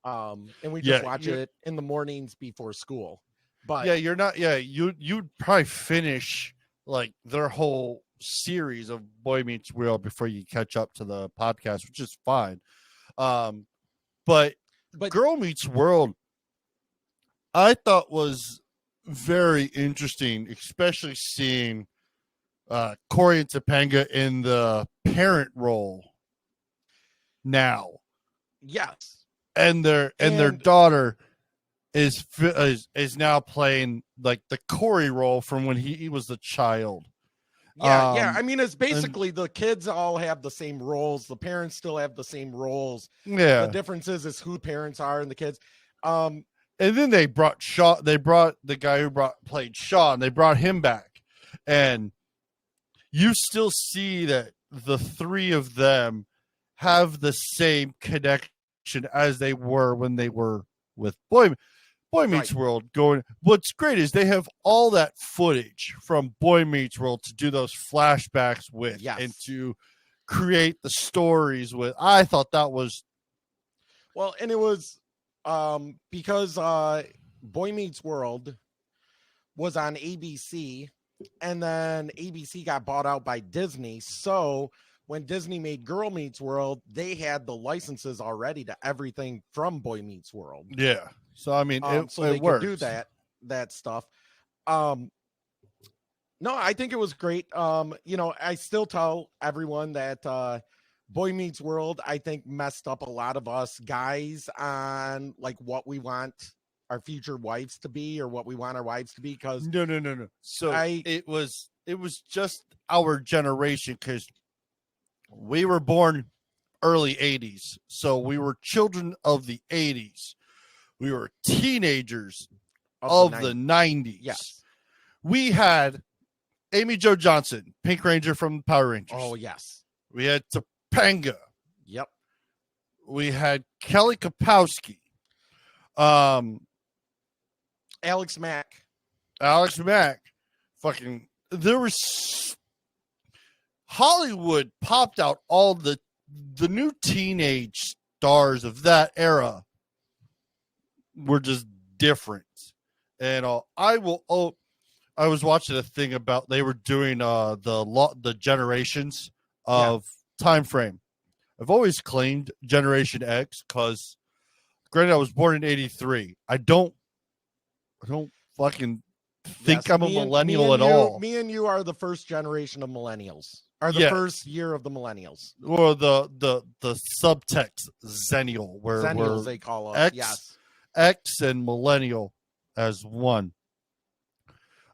And we just watch it in the mornings before school. But yeah, you're not. Yeah, you'd probably finish like their whole series of Boy Meets World before you catch up to the podcast, which is fine. But Girl Meets World, I thought was very interesting, especially seeing Corey and Topanga in the parent role now. Yes. And their daughter is now playing like the Corey role from when he was the child. Yeah. I mean, it's basically the kids all have the same roles. The parents still have the same roles. Yeah. The difference is who the parents are and the kids. And then they brought Shaw. They brought the guy who played Shaw, and they brought him back. And you still see that the three of them have the same connection as they were when they were with Boy Meets World. What's great is they have all that footage from Boy Meets World to do those flashbacks with, and to create the stories with. I thought that was well, and it was because Boy Meets World was on ABC, and then ABC got bought out by Disney. So when Disney made Girl Meets World, they had the licenses already to everything from Boy Meets World. Yeah. So I mean, so they could do that stuff. No, I think it was great. I still tell everyone that Boy Meets World, I think, messed up a lot of us guys on like what we want our future wives to be, or what we want our wives to be. Because no. So it was just our generation, because we were born early 80s. So we were children of the 80s. We were teenagers of the 90s. Yes. We had Amy Jo Johnson, Pink Ranger from Power Rangers. Oh, yes. We had Topanga. Yep. We had Kelly Kapowski. Alex Mack. Fucking, there was Hollywood popped out all the new teenage stars of that era were just different. And I was watching a thing about, they were doing the generations of time frame. I've always claimed Generation X because, granted, I was born in 83. I don't fucking think I'm a millennial at all. Me and you are the first generation of millennials. Or the first year of the millennials. Or the subtext Zennial, where Zennials they call us. X and millennial as one.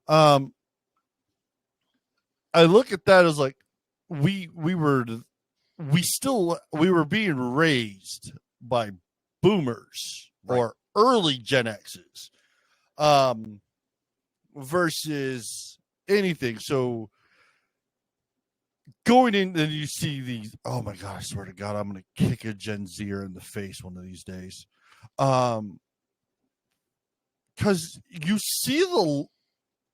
I look at that as like we were being raised by boomers or early Gen X's versus anything. So going in, and you see these, oh my God, I swear to God, I'm going to kick a Gen Zer in the face one of these days. Because you see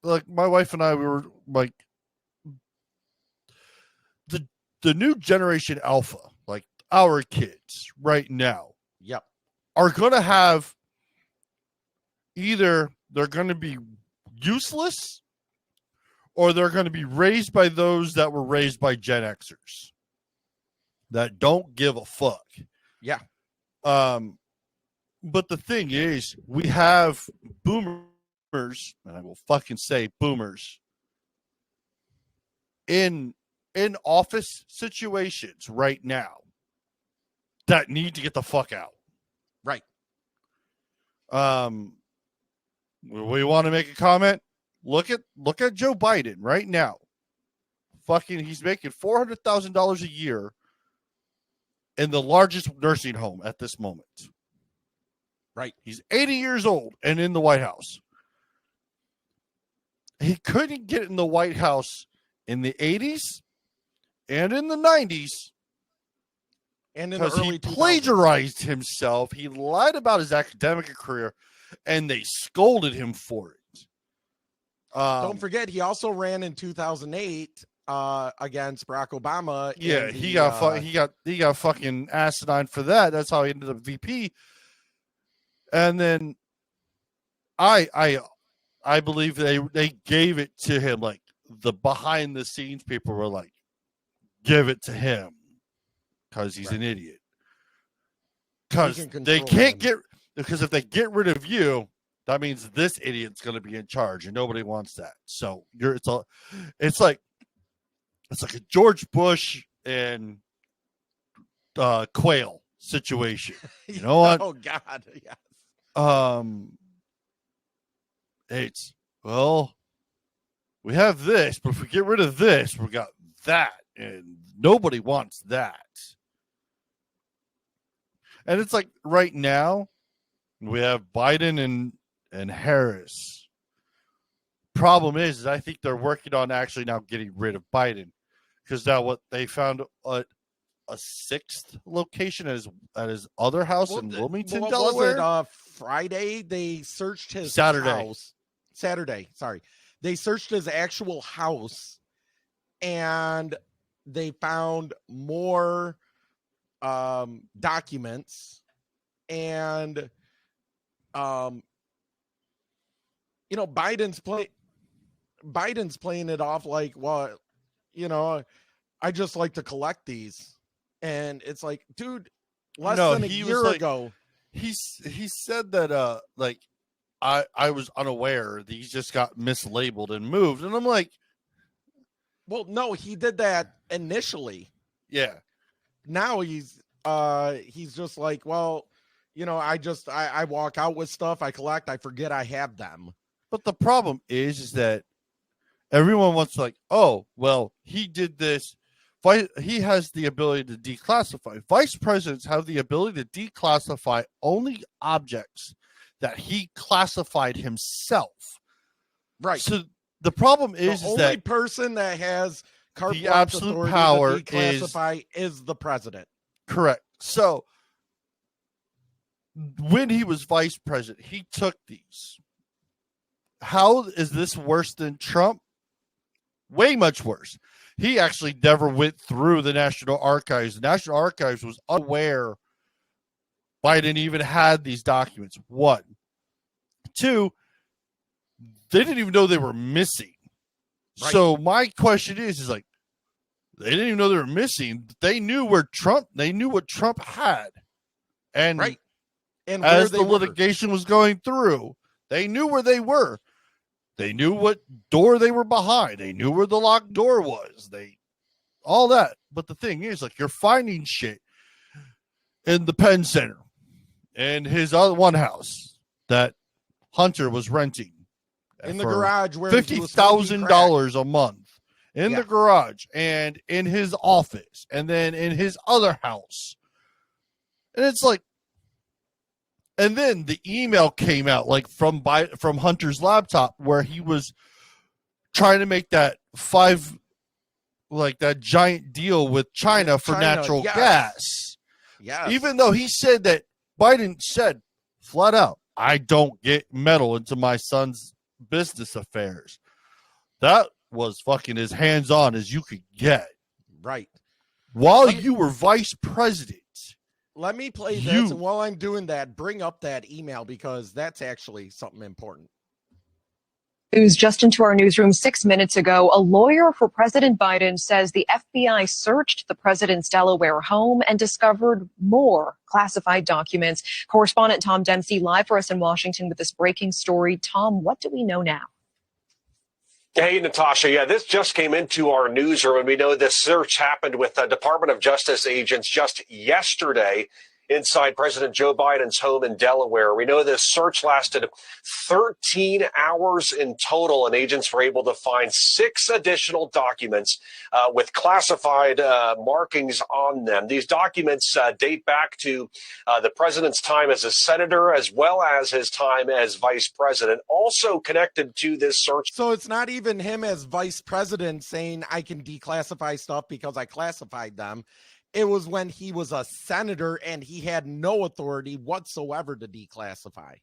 like my wife and I, we were like, the new generation alpha, like our kids right now, are going to have, either they're going to be useless or they're going to be raised by those that were raised by Gen Xers that don't give a fuck. Yeah. But the thing is, we have boomers, and I will fucking say boomers, in office situations right now that need to get the fuck out. Right. We want to make a comment. Look at Joe Biden right now. Fucking, he's making $400,000 a year in the largest nursing home at this moment. Right. He's 80 years old and in the White House. He couldn't get in the White House in the 80s and in the 90s. And in the early 2000s. He plagiarized himself. He lied about his academic career, and they scolded him for it. Don't forget, he also ran in 2008 against Barack Obama. Yeah, he got fucking asinine for that. That's how he ended up VP. And then I believe they gave it to him. Like, the behind the scenes people were like, give it to him because he's an idiot. Because they can't because if they get rid of you, that means this idiot's going to be in charge, and nobody wants that. So it's like a George Bush and Quayle situation. You know what? Oh God, yes. we have this, but if we get rid of this, we got that, and nobody wants that. And it's like right now, we have Biden and Harris. Problem is I think they're working on actually now getting rid of Biden, because now what they found a sixth location at his other house in Wilmington, Delaware. Was it Friday? They searched his house. Saturday, sorry. They searched his actual house, and they found more documents, and Biden's playing it off like, well, I just like to collect these. And it's like, dude, less than a year ago. He said that like I was unaware. These just got mislabeled and moved. And I'm like, well, no, he did that initially. Yeah. Now he's just like, well, I walk out with stuff, I collect, I forget I have them. But the problem is that everyone wants to like, oh, well, he did this. He has the ability to declassify. Vice presidents have the ability to declassify only objects that he classified himself. Right. So the problem is the only that person that has the absolute power to declassify is the president. Correct. So when he was vice president, he took these. How is this worse than Trump? Way much worse. He actually never went through the National Archives. The National Archives was unaware Biden even had these documents. 1. 2, they didn't even know they were missing. Right. So my question is like, they didn't even know they were missing. They knew what Trump had. And, right. And as the litigation was going through, they knew where they were. They knew what door they were behind. They knew where the locked door was. All that. But the thing is, like, you're finding shit in the Penn Center and his other one house that Hunter was renting in the garage, where $50,000 a month in the garage, and in his office, and then in his other house. And it's like, and then the email came out like from Hunter's laptop where he was trying to make that giant deal with China for natural gas. Yeah. Even though he said that Biden said flat out, I don't get meddle into my son's business affairs. That was fucking as hands-on as you could get. Right. While you were vice president. Let me play this, and while I'm doing that, bring up that email, because that's actually something important. News just into our newsroom 6 minutes ago. A lawyer for President Biden says the FBI searched the president's Delaware home and discovered more classified documents. Correspondent Tom Dempsey live for us in Washington with this breaking story. Tom, what do we know now? Hey, Natasha. Yeah, this just came into our newsroom, and we know this search happened with Department of Justice agents just yesterday inside President Joe Biden's home in Delaware. We know this search lasted 13 hours in total, and agents were able to find 6 additional documents with classified markings on them. These documents date back to the president's time as a senator, as well as his time as vice president, also connected to this search. So it's not even him as vice president saying I can declassify stuff because I classified them. It was when he was a senator and he had no authority whatsoever to declassify.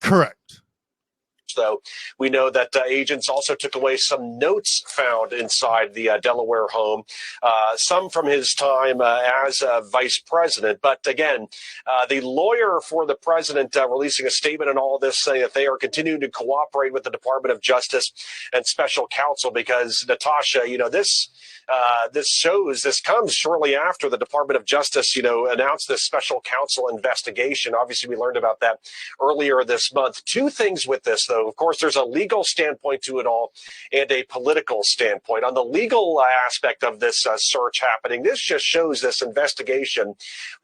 Correct. So we know that agents also took away some notes found inside the Delaware home, some from his time as vice president. But again, the lawyer for the president releasing a statement on all of this, saying that they are continuing to cooperate with the Department of Justice and special counsel because, Natasha, this this comes shortly after the Department of Justice, announced this special counsel investigation. Obviously, we learned about that earlier this month. Two things with this, though. Of course, there's a legal standpoint to it all and a political standpoint. On the legal aspect of this search happening, this just shows this investigation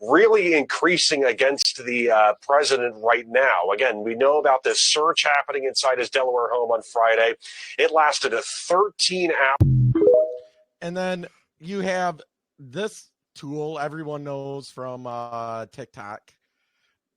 really increasing against the president right now. Again, we know about this search happening inside his Delaware home on Friday. It lasted 13 hours. And then you have this tool everyone knows from TikTok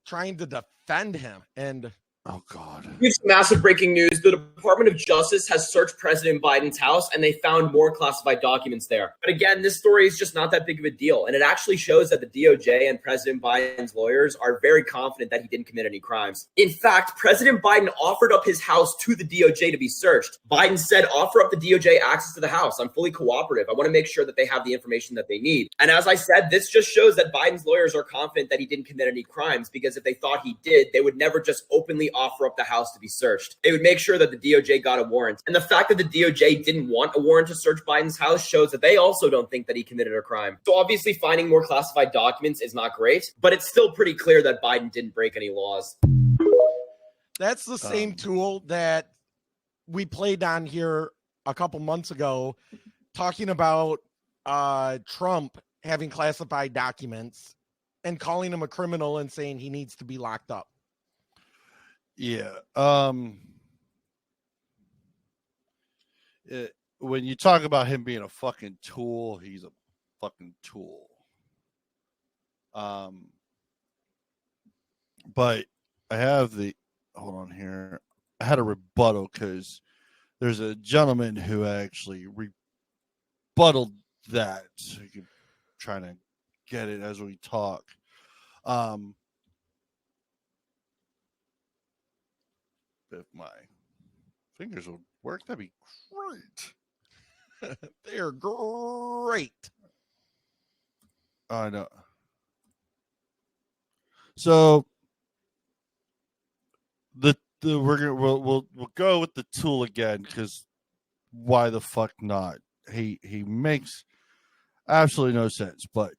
trying to defend him. And oh God, we have some massive breaking news. The Department of Justice has searched President Biden's house and they found more classified documents there. But again, this story is just not that big of a deal. And it actually shows that the DOJ and President Biden's lawyers are very confident that he didn't commit any crimes. In fact, President Biden offered up his house to the DOJ to be searched. Biden said, offer up the DOJ access to the house. I'm fully cooperative. I want to make sure that they have the information that they need. And as I said, this just shows that Biden's lawyers are confident that he didn't commit any crimes, because if they thought he did, they would never just openly offer up the house to be searched. They would make sure that the DOJ got a warrant. And the fact that the DOJ didn't want a warrant to search Biden's house shows that they also don't think that he committed a crime. So obviously finding more classified documents is not great, but it's still pretty clear that Biden didn't break any laws. that's the same tool that we played on here a couple months ago, talking about Trump having classified documents and calling him a criminal and saying he needs to be locked up. Yeah. When you talk about him being a fucking tool, he's a fucking tool. But I have hold on here. I had a rebuttal because there's a gentleman who actually rebutted that. So you can try to get it as we talk. If my fingers would work, that'd be great. They're great. I know. So we'll go with the tool again, because why the fuck not? He makes absolutely no sense. But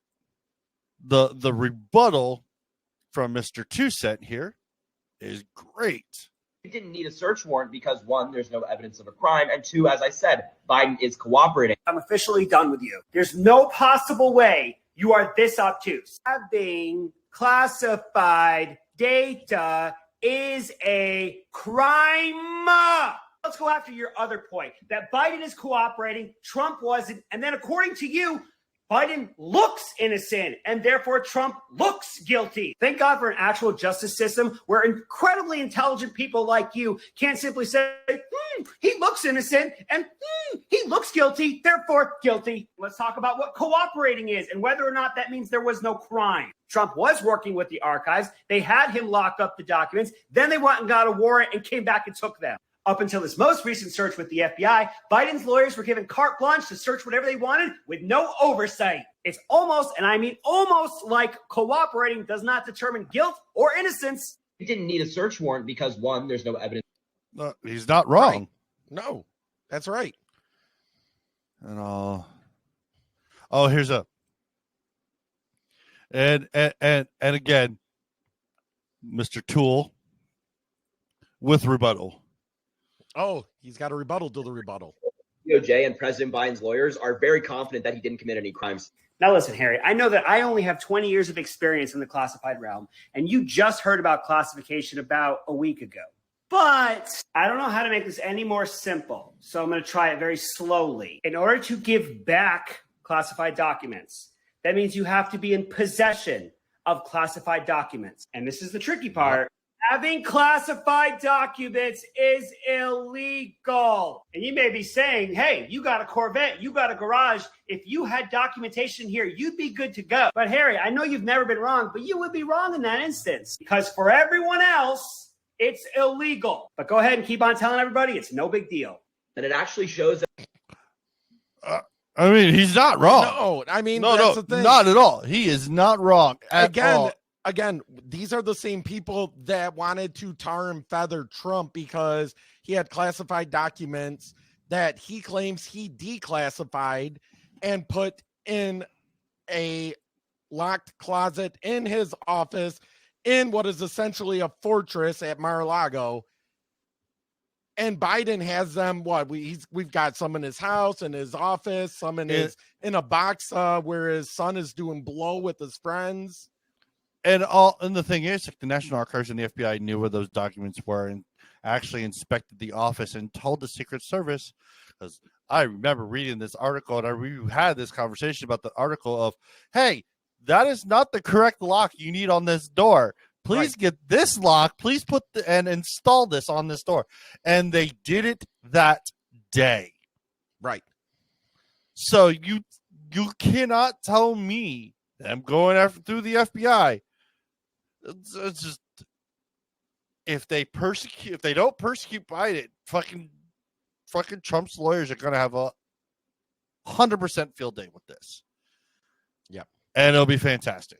the rebuttal from Mr. 2 Cent here is great. He didn't need a search warrant because, one, there's no evidence of a crime, and two, as I said, Biden is cooperating. I'm officially done with you. There's no possible way you are this obtuse. Having classified data is a crime. Let's go after your other point, that Biden is cooperating, Trump wasn't, and then according to you, Biden looks innocent, and therefore Trump looks guilty. Thank God for an actual justice system where incredibly intelligent people like you can't simply say, he looks innocent, and he looks guilty, therefore guilty. Let's talk about what cooperating is and whether or not that means there was no crime. Trump was working with the archives. They had him lock up the documents. Then they went and got a warrant and came back and took them. Up until this most recent search with the FBI, Biden's lawyers were given carte blanche to search whatever they wanted with no oversight. It's almost, and I mean almost, like cooperating does not determine guilt or innocence. He didn't need a search warrant because, one, there's no evidence. No, he's not wrong. Right. No, that's right. And here's a and again, Mr. Tool with rebuttal. Oh, he's got a rebuttal to the rebuttal. DOJ and President Biden's lawyers are very confident that he didn't commit any crimes. Now listen, Harry, I know that I only have 20 years of experience in the classified realm, and you just heard about classification about a week ago. But I don't know how to make this any more simple, so I'm going to try it very slowly. In order to give back classified documents, that means you have to be in possession of classified documents. And this is the tricky part. Having classified documents is illegal. And you may be saying, hey, you got a Corvette, you got a garage. If you had documentation here, you'd be good to go. But Harry, I know you've never been wrong, but you would be wrong in that instance. Because for everyone else, it's illegal. But go ahead and keep on telling everybody it's no big deal. And it actually shows that. I mean, he's not wrong. No, I mean, that's the thing. Not at all. He is not wrong at all. Again, these are the same people that wanted to tar and feather Trump because he had classified documents that he claims he declassified. and put in a locked closet in his office in what is essentially a fortress at Mar-a-Lago. And Biden has them. We've got some in his house, in his office, some in a box where his son is doing blow with his friends. And the thing is, like, the National Archives and the FBI knew where those documents were and actually inspected the office and told the Secret Service, because I remember reading this article and we had this conversation about the article of, hey, that is not the correct lock you need on this door. Please get this lock. Please put and install this on this door. And they did it that day. Right. So you cannot tell me that I'm going through the FBI. It's just, if they don't persecute Biden, fucking Trump's lawyers are gonna have a 100% field day with this. Yep. And it'll be fantastic.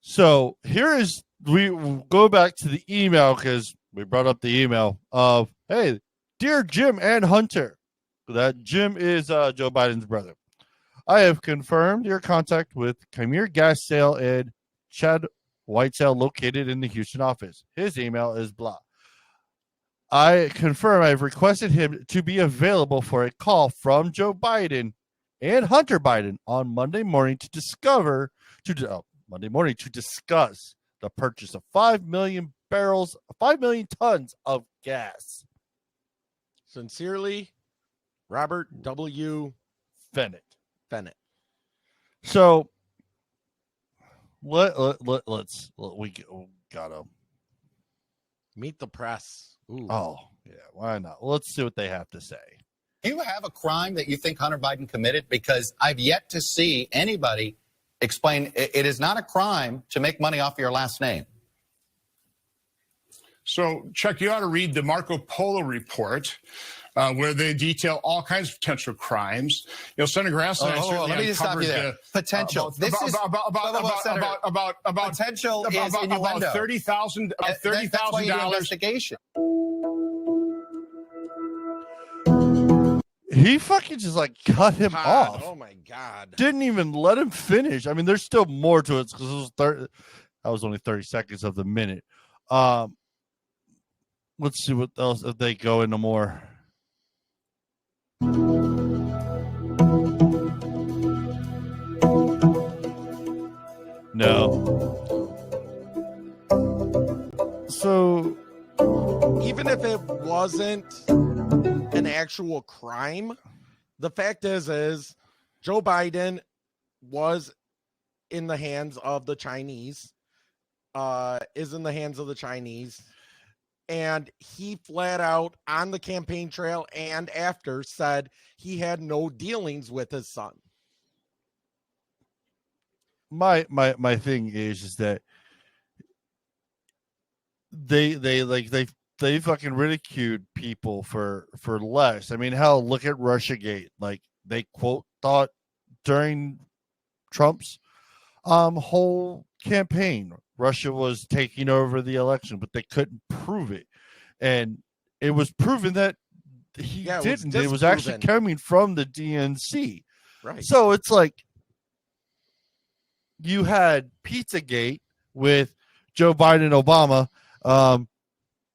So we go back to the email, because we brought up the email of, hey, dear Jim and Hunter. That Jim is Joe Biden's brother. I have confirmed your contact with Khmer Gas Sale and Chad Whitesale located in the Houston office. His email is blah. I confirm I've requested him to be available for a call from Joe Biden and Hunter Biden on Monday morning to discuss the purchase of 5 million tons of gas. Sincerely, Robert W. Bennett. So we gotta meet the press. Ooh. Oh, yeah, why not? Let's see what they have to say. Do you have a crime that you think Hunter Biden committed? Because I've yet to see anybody explain it is not a crime to make money off your last name. So, Chuck, you ought to read the Marco Polo report, where they detail all kinds of potential crimes. You know, Senator Grass and I certainly let me just stop you there. Potential. About potential is innuendo. About $30,000. That's why you do investigation. He fucking just like cut him off. Oh my God! Didn't even let him finish. I mean, there's still more to it because that was only 30 seconds of the minute. Let's see what else if they go into more. No. So even if it wasn't an actual crime, the fact is Joe Biden was in the hands of the Chinese, is in the hands of the Chinese. And he flat out on the campaign trail and after said he had no dealings with his son. My thing is that they fucking ridiculed people for less. I mean, hell, look at Russiagate. Like, they thought during Trump's whole campaign Russia was taking over the election, but they couldn't prove it. And it was proven that he didn't. It was actually coming from the DNC. Right. So it's like you had Pizzagate with Joe Biden and Obama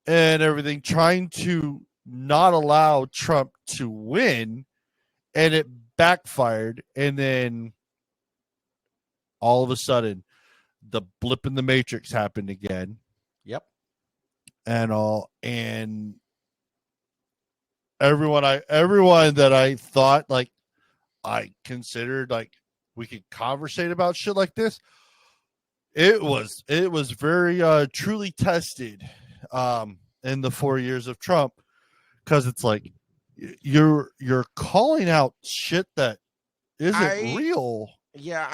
and everything, trying to not allow Trump to win, and it backfired. And then all of a sudden, the blip in the matrix happened again. Yep. And everyone that I thought, like, I considered like we could conversate about shit like this, it was very truly tested in the 4 years of Trump, because it's like you're calling out shit that isn't real. Yeah,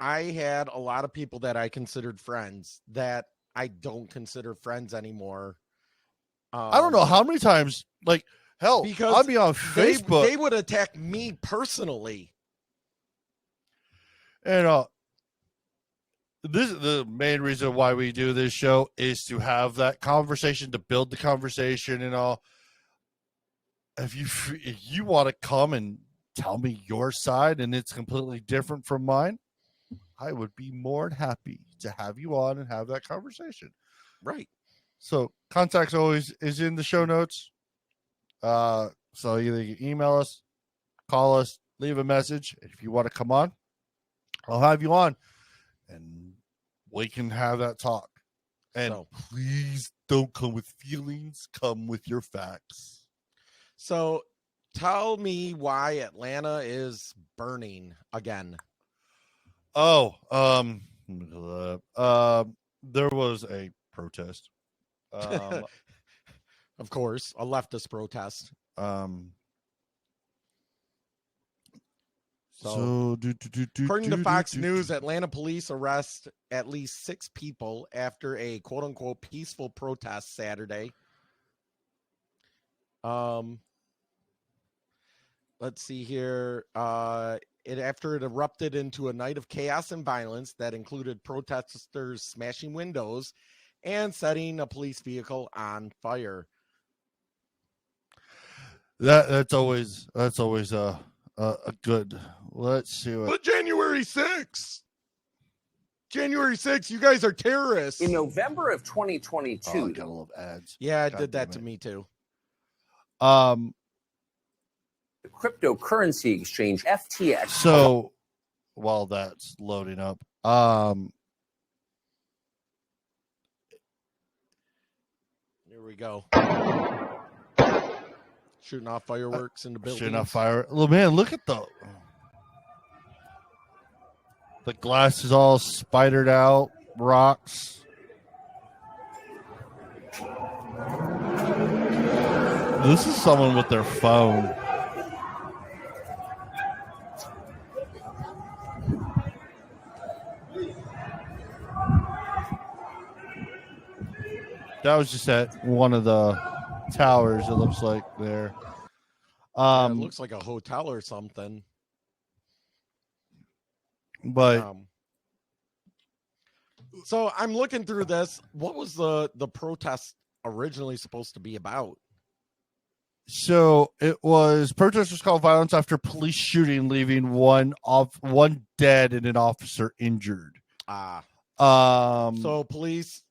I had a lot of people that I considered friends that I don't consider friends anymore. I don't know how many times, like, hell, because I'll be on Facebook. They would attack me personally. And this is the main reason why we do this show, is to have that conversation, to build the conversation and all. if you want to come and tell me your side and it's completely different from mine, I would be more than happy to have you on and have that conversation. Right. So contacts always is in the show notes. So either you email us, call us, leave a message. If you want to come on, I'll have you on and we can have that talk. And please don't come with feelings, come with your facts. So tell me why Atlanta is burning again. Oh, there was a protest. Of course, a leftist protest. According to Fox News, Atlanta police arrest at least 6 people after a quote unquote peaceful protest Saturday. Let's see here. After it erupted into a night of chaos and violence that included protesters smashing windows and setting a police vehicle on fire. That's always a good. Let's see what. But January 6th. January 6th, you guys are terrorists. In November of 2022. Oh, I gotta love ads. Yeah, it did that to me too. The cryptocurrency exchange FTX. So while that's loading up, here we go. Shooting off fireworks in the building. shooting off fire. Well, man, look at the glass is all spidered out, rocks. This is someone with their phone. That was just at one of the towers, it looks like there. It looks like a hotel or something. But so I'm looking through this. What was the protest originally supposed to be about? So it was protesters called violence after police shooting, leaving one dead and an officer injured. So police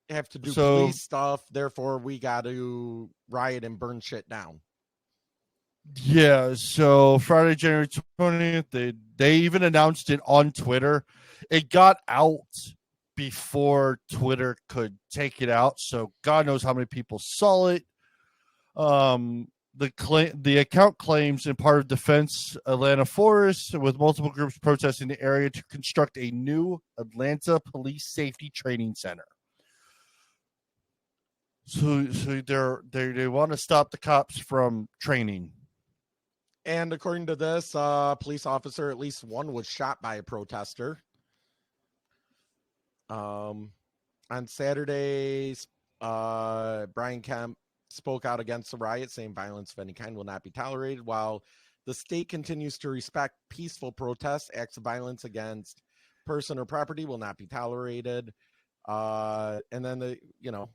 have to do So- police stuff. Therefore, we got to riot and burn shit down. Yeah, so Friday, January 20th, they even announced it on Twitter. It got out before Twitter could take it out, so God knows how many people saw it. The account claims in part of Defense Atlanta Forest, with multiple groups protesting the area to construct a new Atlanta Police Safety Training Center. So they want to stop the cops from training. And according to this, police officer, at least one was shot by a protester. On Saturday, Brian Kemp spoke out against the riot, saying violence of any kind will not be tolerated, while the state continues to respect peaceful protests. Acts of violence against person or property will not be tolerated. And then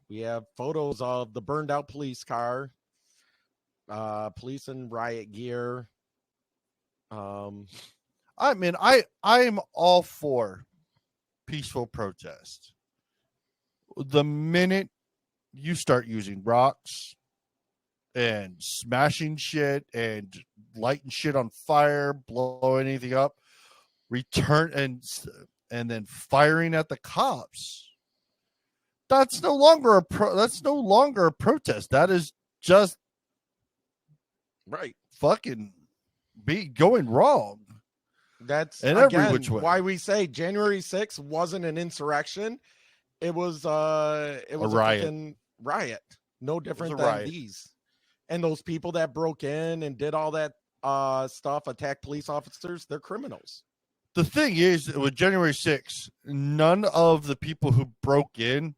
we have photos of the burned out police car, police in riot gear. I mean, I'm all for peaceful protest. The minute you start using rocks and smashing shit and lighting shit on fire, blowing anything up, and then firing at the cops, that's no longer a protest. That is just right fucking be going wrong. That's in again, every which way. why we say January 6th wasn't an insurrection. It was a riot. fucking riot. No different a than riot. these. And those people that broke in and did all that stuff, attacked police officers, they're criminals. The thing is, with January 6th, none of the people who broke in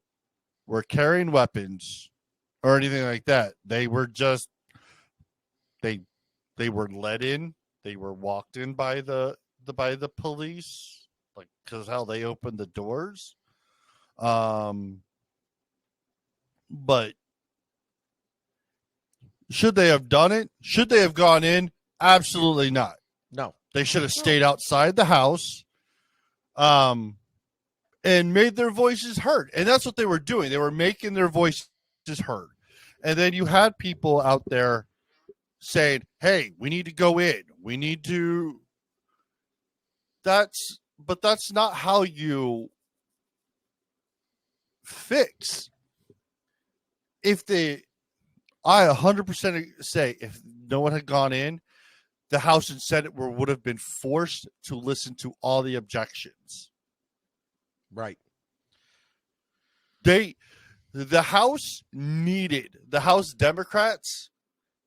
were carrying weapons or anything like that. They were just they were let in. They were walked in by the police, like, because how they opened the doors. But Should they have done it? Should they have gone in? Absolutely not. No. They should have stayed outside the house and made their voices heard. And that's what they were doing. They were making their voices heard. And then you had people out there saying, hey, we need to go in. We need to. But that's not how you fix. I 100% say if no one had gone in, the House and Senate would have been forced to listen to all the objections. Right. The House Democrats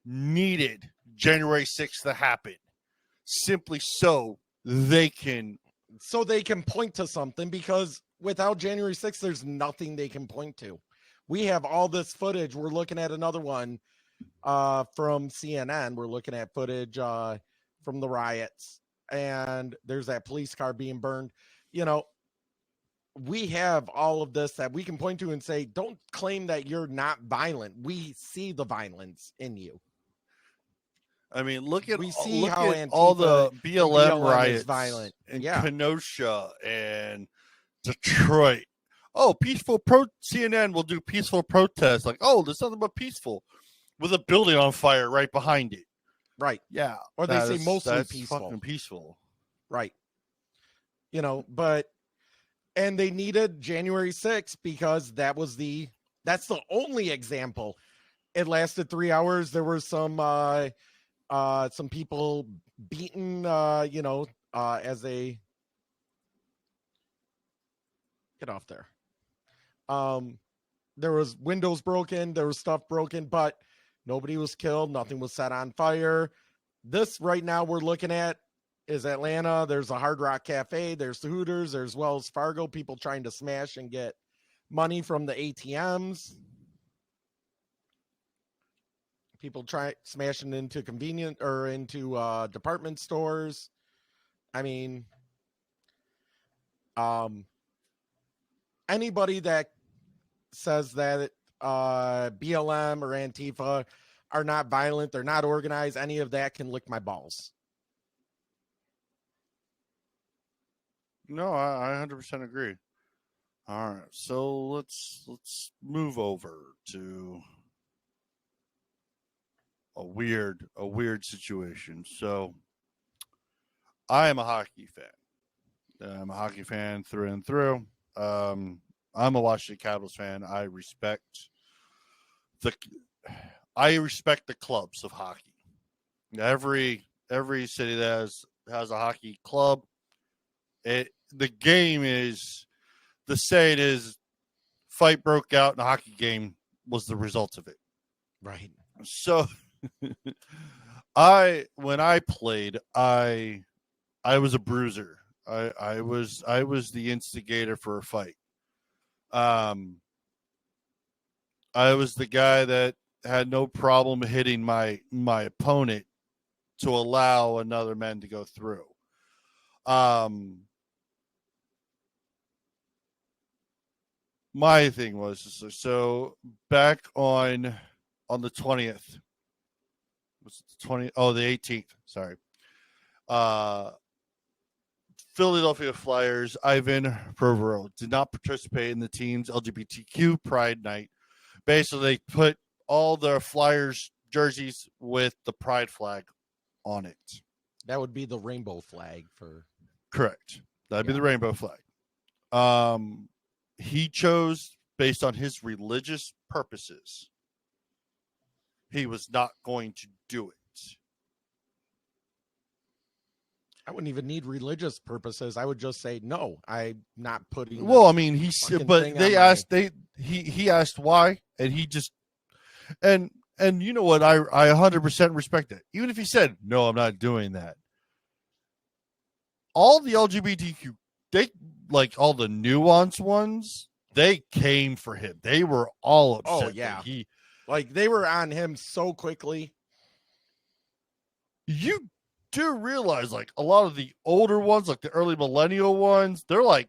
needed January 6th to happen simply so they can point to something, because without January 6th, there's nothing they can point to. We have all this footage. We're looking at another one from CNN. We're looking at footage from the riots, and there's that police car being burned. You know, we have all of this that we can point to and say, don't claim that you're not violent. We see the violence in you. I mean, look at Antifa, all the BLM riots violent in Kenosha and Detroit. Oh, CNN will do peaceful protests. Like, oh, there's nothing but peaceful, with a building on fire right behind it. Right. Yeah. Or they say mostly peaceful. peaceful. Fucking peaceful. Right. You know, and they needed January 6th because that's the only example. It lasted 3 hours. There were some people beaten, as they get off there. There was windows broken, there was stuff broken, but nobody was killed. Nothing was set on fire. This right now we're looking at is Atlanta. There's a Hard Rock Cafe. There's the Hooters. There's Wells Fargo. People trying to smash and get money from the ATMs. People smashing into into department stores. I mean, anybody that says that BLM or Antifa are not violent, they're not organized, any of that can lick my balls. No, I 100% agree. All right, so let's move over to a weird situation. So I am a hockey fan. I'm a hockey fan through and through. I'm a Washington Capitals fan. I respect the clubs of hockey. Every city that has a hockey club, the game is, the saying is, fight broke out in a hockey game was the result of it. Right. So when I played, I was a bruiser. I was the instigator for a fight. I was the guy that had no problem hitting my opponent to allow another man to go through. My thing was, so back on the 20th, was it the 20th? Oh, the 18th. Sorry. Philadelphia Flyers, Ivan Provorov did not participate in the team's LGBTQ Pride Night. Basically, they put all the Flyers jerseys with the Pride flag on it. That would be the rainbow flag for. Correct. That'd be the rainbow flag. He chose, based on his religious purposes, he was not going to do it. I wouldn't even need religious purposes. I would just say no. I'm not putting. Well, I mean, he asked why, and he just and you know what? I 100% respect it. Even if he said no, I'm not doing that. All the LGBTQ, like all the nuanced ones, they came for him. They were all upset. Oh yeah, they were on him so quickly. You do realize, like, a lot of the older ones, like the early millennial ones, they're like,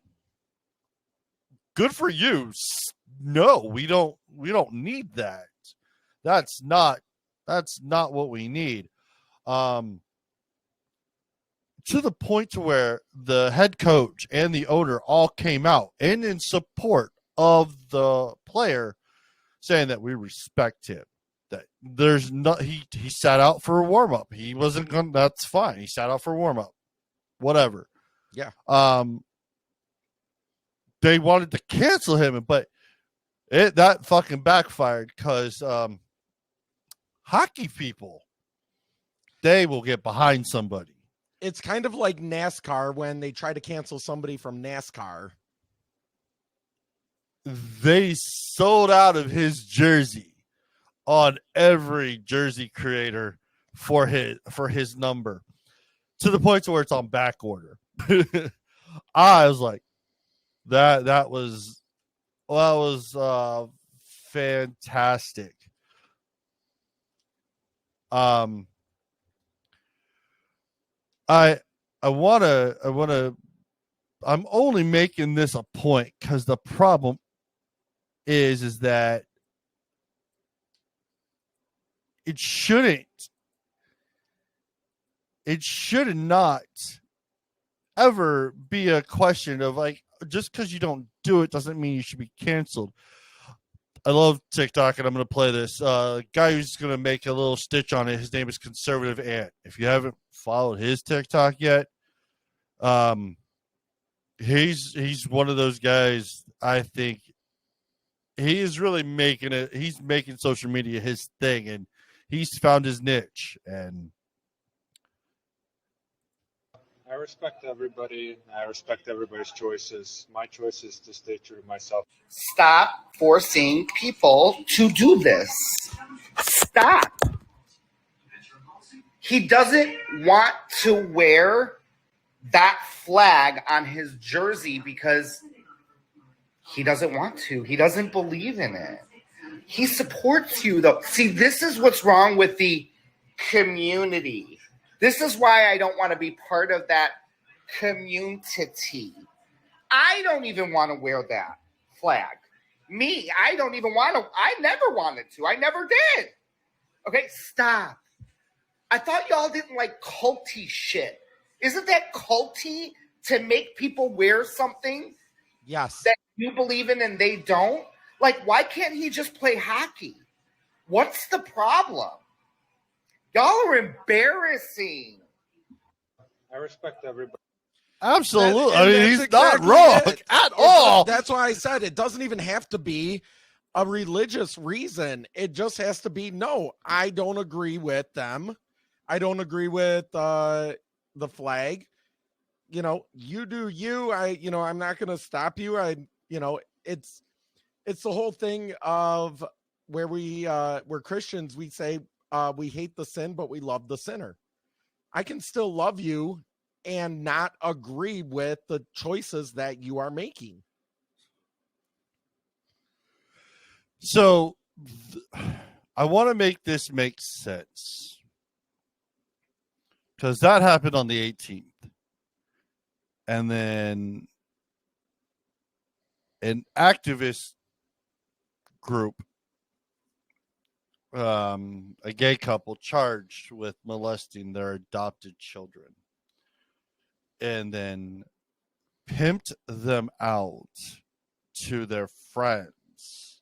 good for you. No, we don't need that. That's not That's not what we need. To the point to where the head coach and the owner all came out and in support of the player, saying that we respect him. That there's not he sat out for a warm up. He wasn't going. That's fine. He sat out for a warm up. Whatever. Yeah. They wanted to cancel him, but that fucking backfired because hockey people, they will get behind somebody. It's kind of like NASCAR when they try to cancel somebody from NASCAR. They sold out of his jersey on every jersey creator for his number, to the point to where it's on back order. I was like, that was fantastic. I'm only making this a point because the problem is that it should not ever be a question of like, just because you don't do it doesn't mean you should be canceled. I love TikTok, and I'm going to play this. Guy who's going to make a little stitch on it, his name is Conservative Ant. If you haven't followed his TikTok yet, he's one of those guys. I think he is really making it. He's making social media his thing, and he's found his niche. And I respect everybody. I respect everybody's choices. My choice is to stay true to myself. Stop forcing people to do this. Stop. He doesn't want to wear that flag on his jersey because he doesn't want to. He doesn't believe in it. He supports you, though. See, this is what's wrong with the community. This is why I don't want to be part of that community. I don't even want to wear that flag. Me, I don't even want to. I never wanted to. I never did. Okay, stop. I thought y'all didn't like culty shit. Isn't that culty to make people wear something Yes. that you believe in and they don't? Like, why can't he just play hockey? What's the problem? Y'all are embarrassing. I respect everybody. absolutely, And I mean, that's he's exactly not wrong it. at all. That's why I said it doesn't even have to be a religious reason. It just has to be, no, I don't agree with them. I don't agree with the flag. You know, you do you. I'm not going to stop you. It's the whole thing of where we're Christians. We say we hate the sin, but we love the sinner. I can still love you and not agree with the choices that you are making. So I want to make this make sense because that happened on the 18th. And then an activist group, a gay couple, charged with molesting their adopted children and then pimped them out to their friends.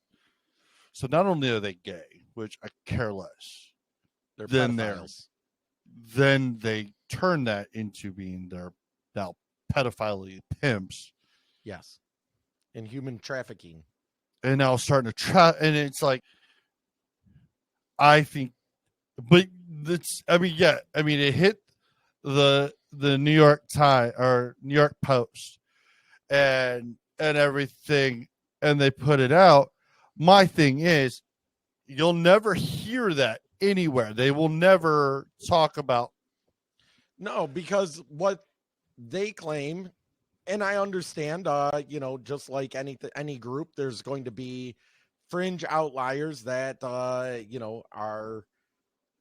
So not only are they gay, which I care less, They're then pedophiles. then they turn that into being their now pedophilia pimps. Yes. And human trafficking. And now starting to and it's like, I think, but that's, it hit the New York Times or New York Post and everything, and they put it out. My thing is, you'll never hear that anywhere. They will never talk about. No, because what they claim, and I understand, just like any group, there's going to be fringe outliers that, are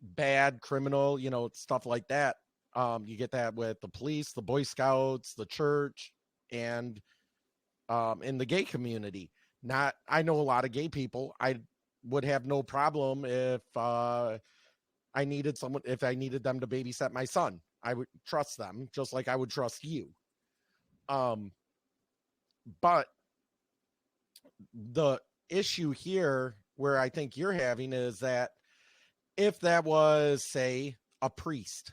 bad, criminal, stuff like that. You get that with the police, the Boy Scouts, the church, and in the gay community. I know a lot of gay people. I would have no problem if I needed someone, if I needed them to babysit my son, I would trust them just like I would trust you. But the issue here where I think you're having is that if that was, say, a priest,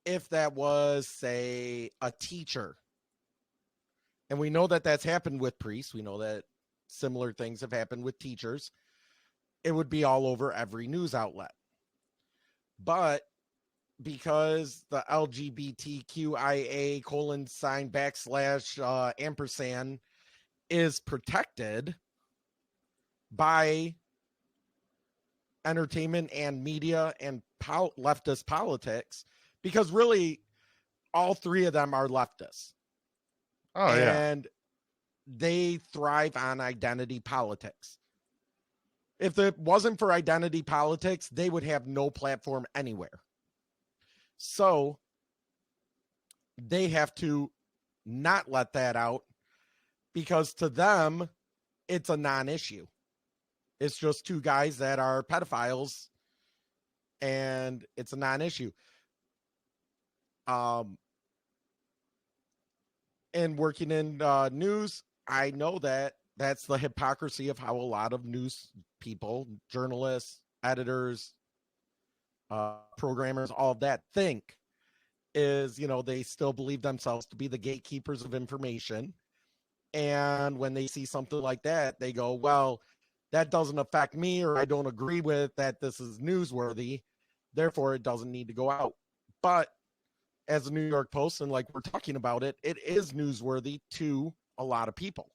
if that was, say, a teacher, and we know that that's happened with priests, we know that similar things have happened with teachers, it would be all over every news outlet. But because the LGBTQIA :/ ampersand is protected by entertainment and media and leftist politics, because really all three of them are leftists. Oh, and they thrive on identity politics. If it wasn't for identity politics, they would have no platform anywhere. So they have to not let that out, because to them, it's a non-issue. It's just two guys that are pedophiles, and it's a non-issue. And working in news, I know that that's the hypocrisy of how a lot of news people, journalists, editors, programmers, all of that think is, they still believe themselves to be the gatekeepers of information. And when they see something like that, they go, well, that doesn't affect me, or I don't agree with that this is newsworthy, therefore it doesn't need to go out. But as a New York Post, and like we're talking about it, it is newsworthy to a lot of people.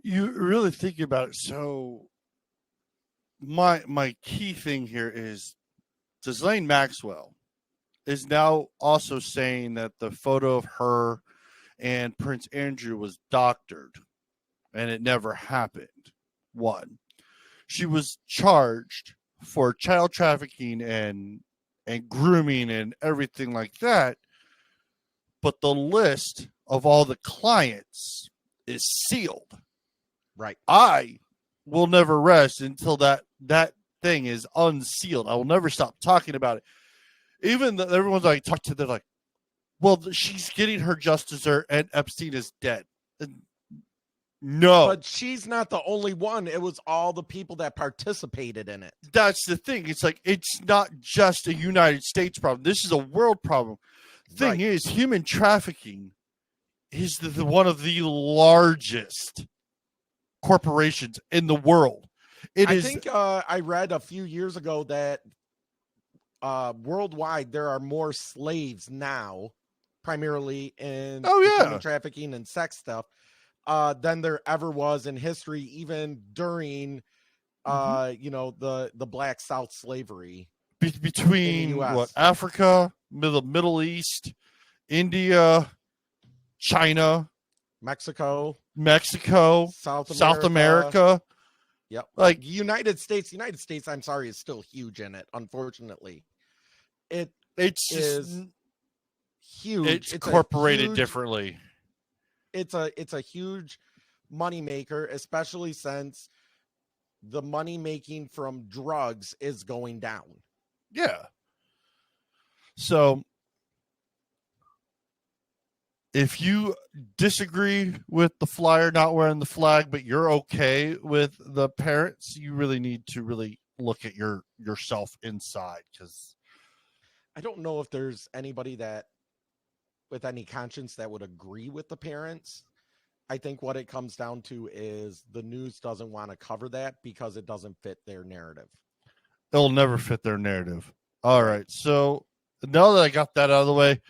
You really think about it. So my key thing here is Ghislaine Maxwell is now also saying that the photo of her and Prince Andrew was doctored and it never happened. One, she was charged for child trafficking and grooming and everything like that, but the list of all the clients is sealed. Right. I will never rest until that thing is unsealed. I will never stop talking about it. Even everyone's like, talk to, they're like, well, she's getting her just dessert and Epstein is dead. No. But she's not the only one. It was all the people that participated in it. That's the thing. It's like, it's not just a United States problem. This is a world problem. Thing is, human trafficking is the one of the largest corporations in the world. I think I read a few years ago that worldwide there are more slaves now, primarily in human trafficking and sex stuff, than there ever was in history, even during the Black South slavery. Between what, Africa, Middle East, India, China, Mexico, South America. Yep. Like United States, I'm sorry, is still huge in it, unfortunately. It's just huge. It's incorporated differently. It's a huge moneymaker, especially since the money making from drugs is going down. Yeah. So if you disagree with the flyer not wearing the flag, but you're okay with the parents, you really need to really look at yourself inside, because I don't know if there's anybody that with any conscience that would agree with the parents. I think what it comes down to is the news doesn't want to cover that because it doesn't fit their narrative. It'll never fit their narrative. All right. So now that I got that out of the way,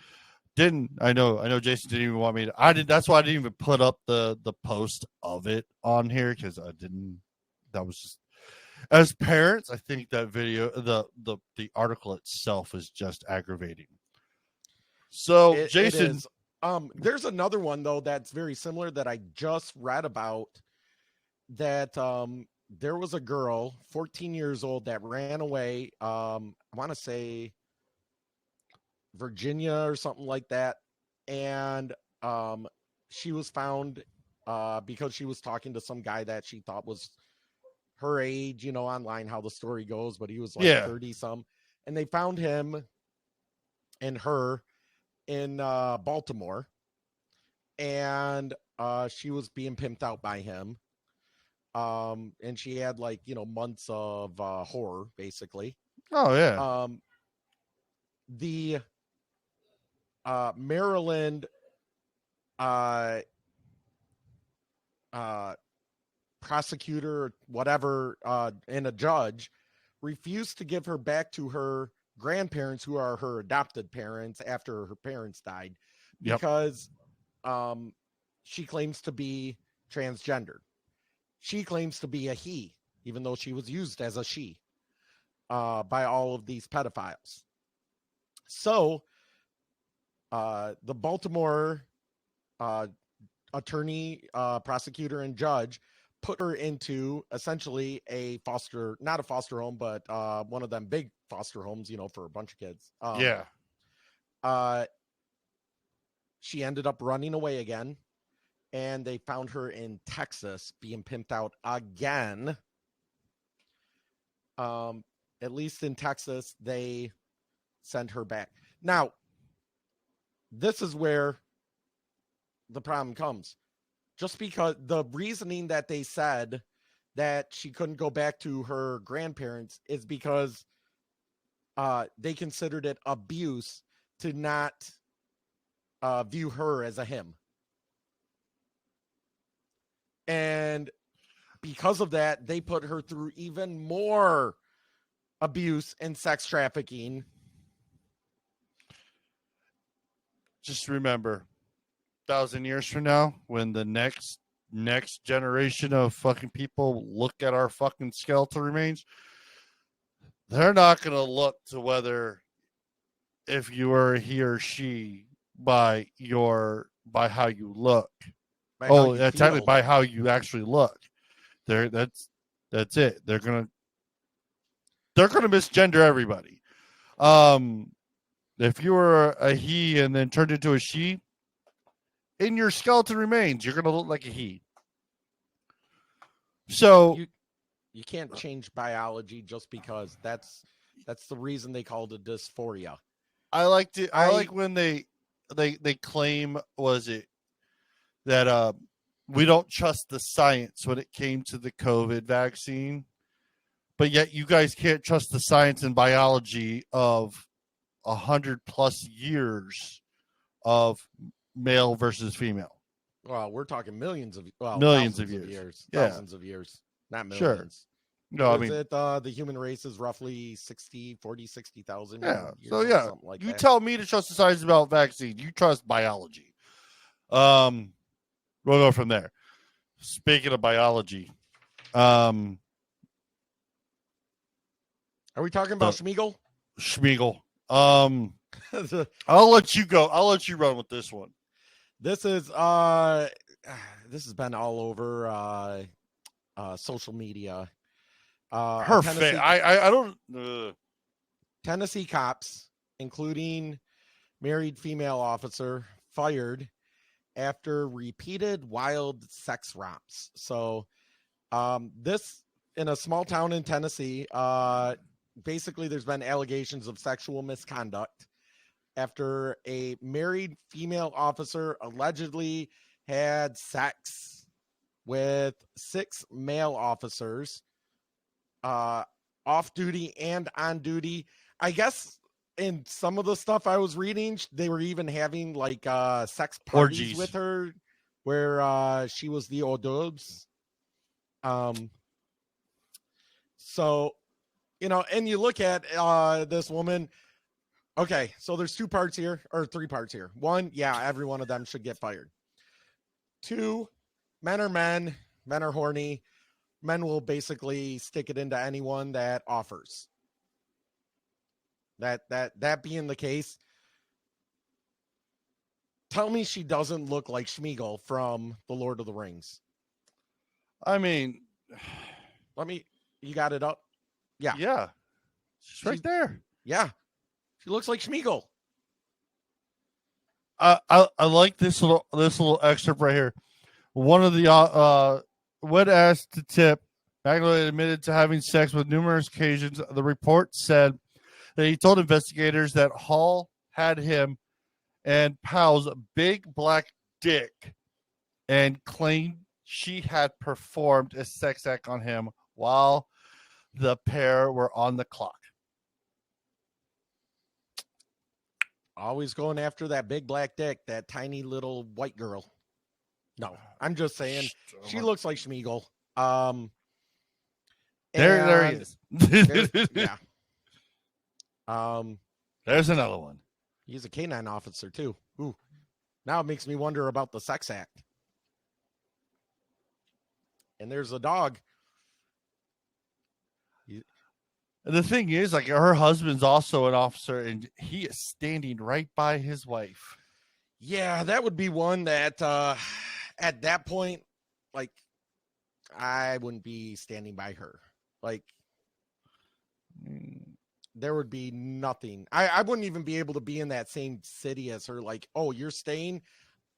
I know Jason didn't even want me to, that's why I didn't even put up the post of it on here, because that was just, as parents, I think that video, the article itself is just aggravating. So Jason, there's another one though that's very similar that I just read about, that there was a girl 14 years old that ran away, I want to say Virginia or something like that, and she was found because she was talking to some guy that she thought was her age, online, how the story goes, but he was like Yeah. 30 some. And they found him and her in Baltimore. And she was being pimped out by him. And she had like, months of horror, basically. Oh, yeah. The Maryland prosecutor, whatever, and a judge refused to give her back to her grandparents, who are her adopted parents after her parents died, because she claims to be transgendered. She claims to be a he, even though she was used as a she by all of these pedophiles. So the Baltimore attorney, prosecutor, and judge put her into essentially not a foster home, but one of them big foster homes, for a bunch of kids. She ended up running away again, and they found her in Texas being pimped out again. At least in Texas, they sent her back. Now, this is where the problem comes. Just because the reasoning that they said that she couldn't go back to her grandparents is because they considered it abuse to not view her as a him. And because of that, they put her through even more abuse and sex trafficking. Just remember, 1,000 years from now, when the next generation of fucking people look at our fucking skeletal remains, they're not going to look to whether if you are he or she by how you look. Technically by how you actually look. That's it. They're gonna misgender everybody. If you were a he and then turned into a she, in your skeleton remains, you're gonna look like a he. So you can't change biology just because that's the reason they called it dysphoria. I like when they claim, was it that we don't trust the science when it came to the COVID vaccine, but yet you guys can't trust the science and biology of 100+ years of male versus female. Well, we're talking millions of years. Yeah. Thousands of years, not millions. Sure. No, the human race is roughly 60,000 Yeah. years, So yeah, something like you that. tell me to trust the science about vaccine. You trust biology. We'll go from there. Speaking of biology, are we talking about Schmeagol? Schmeagol. I'll let you go. I'll let you run with this one. This is this has been all over social media. Her face. I don't. Tennessee cops, including married female officer, fired after repeated wild sex romps. So this in a small town in Tennessee, basically there's been allegations of sexual misconduct after a married female officer allegedly had sex with 6 male officers, off duty and on duty. I guess in some of the stuff I was reading, they were even having like sex parties Orgies with her, where she was the hors d'oeuvres. So, and you look at this woman. Okay, so there's 2 parts here, or 3 parts here. 1, yeah, every one of them should get fired. 2, men are men. Men are horny. Men will basically stick it into anyone that offers. That being the case, tell me she doesn't look like Schmeagol from The Lord of the Rings. I mean, you got it up? Yeah. Yeah. She's right there. Yeah. She looks like Schmeagol. I like this little excerpt right here. One of the when asked to tip Magdalene admitted to having sex with numerous occasions. The report said that he told investigators that Hall had him and Powell's big black dick and claimed she had performed a sex act on him while the pair were on the clock. Always going after that big black dick, that tiny little white girl. No, I'm just saying she looks like Schmeagol. There he is. Yeah. There's another one. He's a canine officer too. Ooh. Now it makes me wonder about the sex act. And there's a dog. And the thing is, like, her husband's also an officer, and he is standing right by his wife. Yeah, that would be one that at that point, like, I wouldn't be standing by her. Like, there would be nothing. I wouldn't even be able to be in that same city as her. Like, oh, you're staying?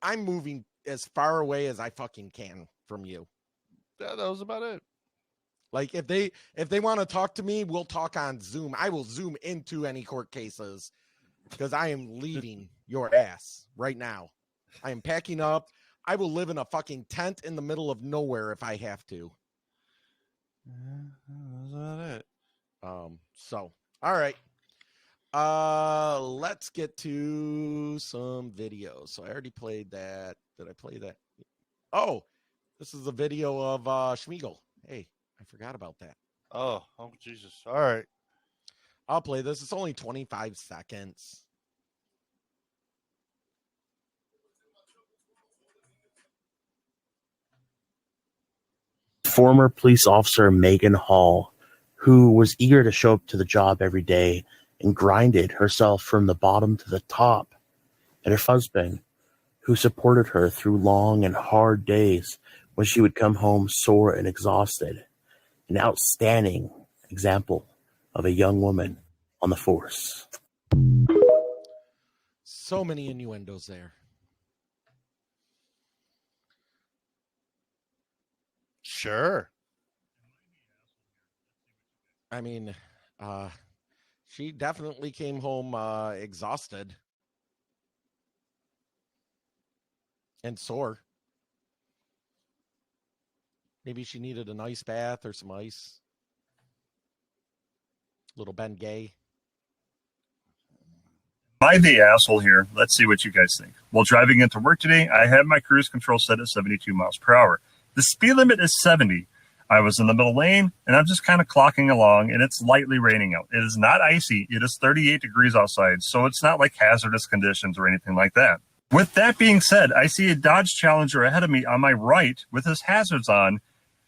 I'm moving as far away as I fucking can from you. Yeah, that was about it. Like, if they want to talk to me, we'll talk on Zoom. I will Zoom into any court cases because I am leaving your ass right now. I am packing up. I will live in a fucking tent in the middle of nowhere if I have to. That's about it. So, all right. Let's get to some videos. So I already played that. Did I play that? Oh, this is a video of Schmeagol. Hey, I forgot about that. Oh, Jesus. All right. I'll play this. It's only 25 seconds. Former police officer Megan Hall, who was eager to show up to the job every day and grinded herself from the bottom to the top, and her husband, who supported her through long and hard days when she would come home sore and exhausted. An outstanding example of a young woman on the force. So many innuendos there. Sure. I mean, she definitely came home exhausted and sore. Maybe she needed an ice bath or some ice. Little Ben Gay. Am I the asshole here? Let's see what you guys think. While driving into work today, I had my cruise control set at 72 miles per hour. The speed limit is 70. I was in the middle lane, and I'm just kind of clocking along, and it's lightly raining out. It is not icy. It is 38 degrees outside, so it's not like hazardous conditions or anything like that. With that being said, I see a Dodge Challenger ahead of me on my right with his hazards on,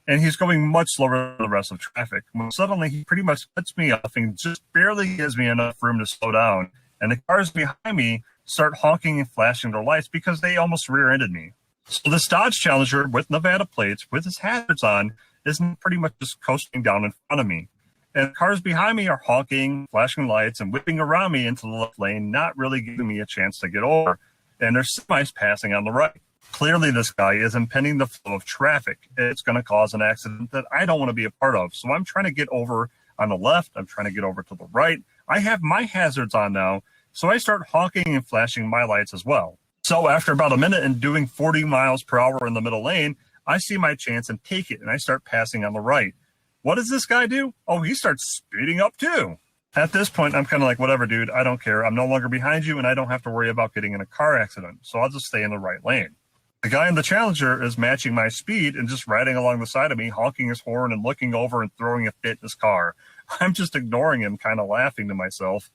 and he's going much slower than the rest of traffic. Well, suddenly, he pretty much cuts me off and just barely gives me enough room to slow down. And the cars behind me start honking and flashing their lights because they almost rear-ended me. So this Dodge Challenger with Nevada plates, with his hazards on, is pretty much just coasting down in front of me. And cars behind me are honking, flashing lights, and whipping around me into the left lane, not really giving me a chance to get over. And there's semis passing on the right. Clearly, this guy is impeding the flow of traffic. It's going to cause an accident that I don't want to be a part of. So I'm trying to get over on the left. I'm trying to get over to the right. I have my hazards on now, so I start honking and flashing my lights as well. So after about a minute and doing 40 miles per hour in the middle lane, I see my chance and take it, and I start passing on the right. What does this guy do? Oh, he starts speeding up too. At this point, I'm kind of like, whatever, dude, I don't care. I'm no longer behind you, and I don't have to worry about getting in a car accident, so I'll just stay in the right lane. The guy in the Challenger is matching my speed and just riding along the side of me, honking his horn and looking over and throwing a fit in his car. I'm just ignoring him, kind of laughing to myself.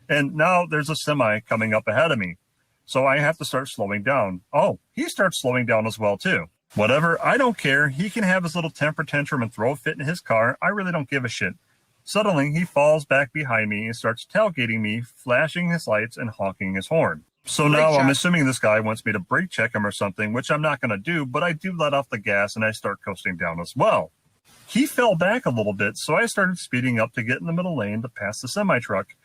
And now there's a semi coming up ahead of me. So I have to start slowing down. Oh, he starts slowing down as well, too. Whatever, I don't care. He can have his little temper tantrum and throw a fit in his car. I really don't give a shit. Suddenly, he falls back behind me and starts tailgating me, flashing his lights and honking his horn. So now I'm assuming this guy wants me to brake check him or something, which I'm not going to do, but I do let off the gas and I start coasting down as well. He fell back a little bit, so I started speeding up to get in the middle lane to pass the semi-truck.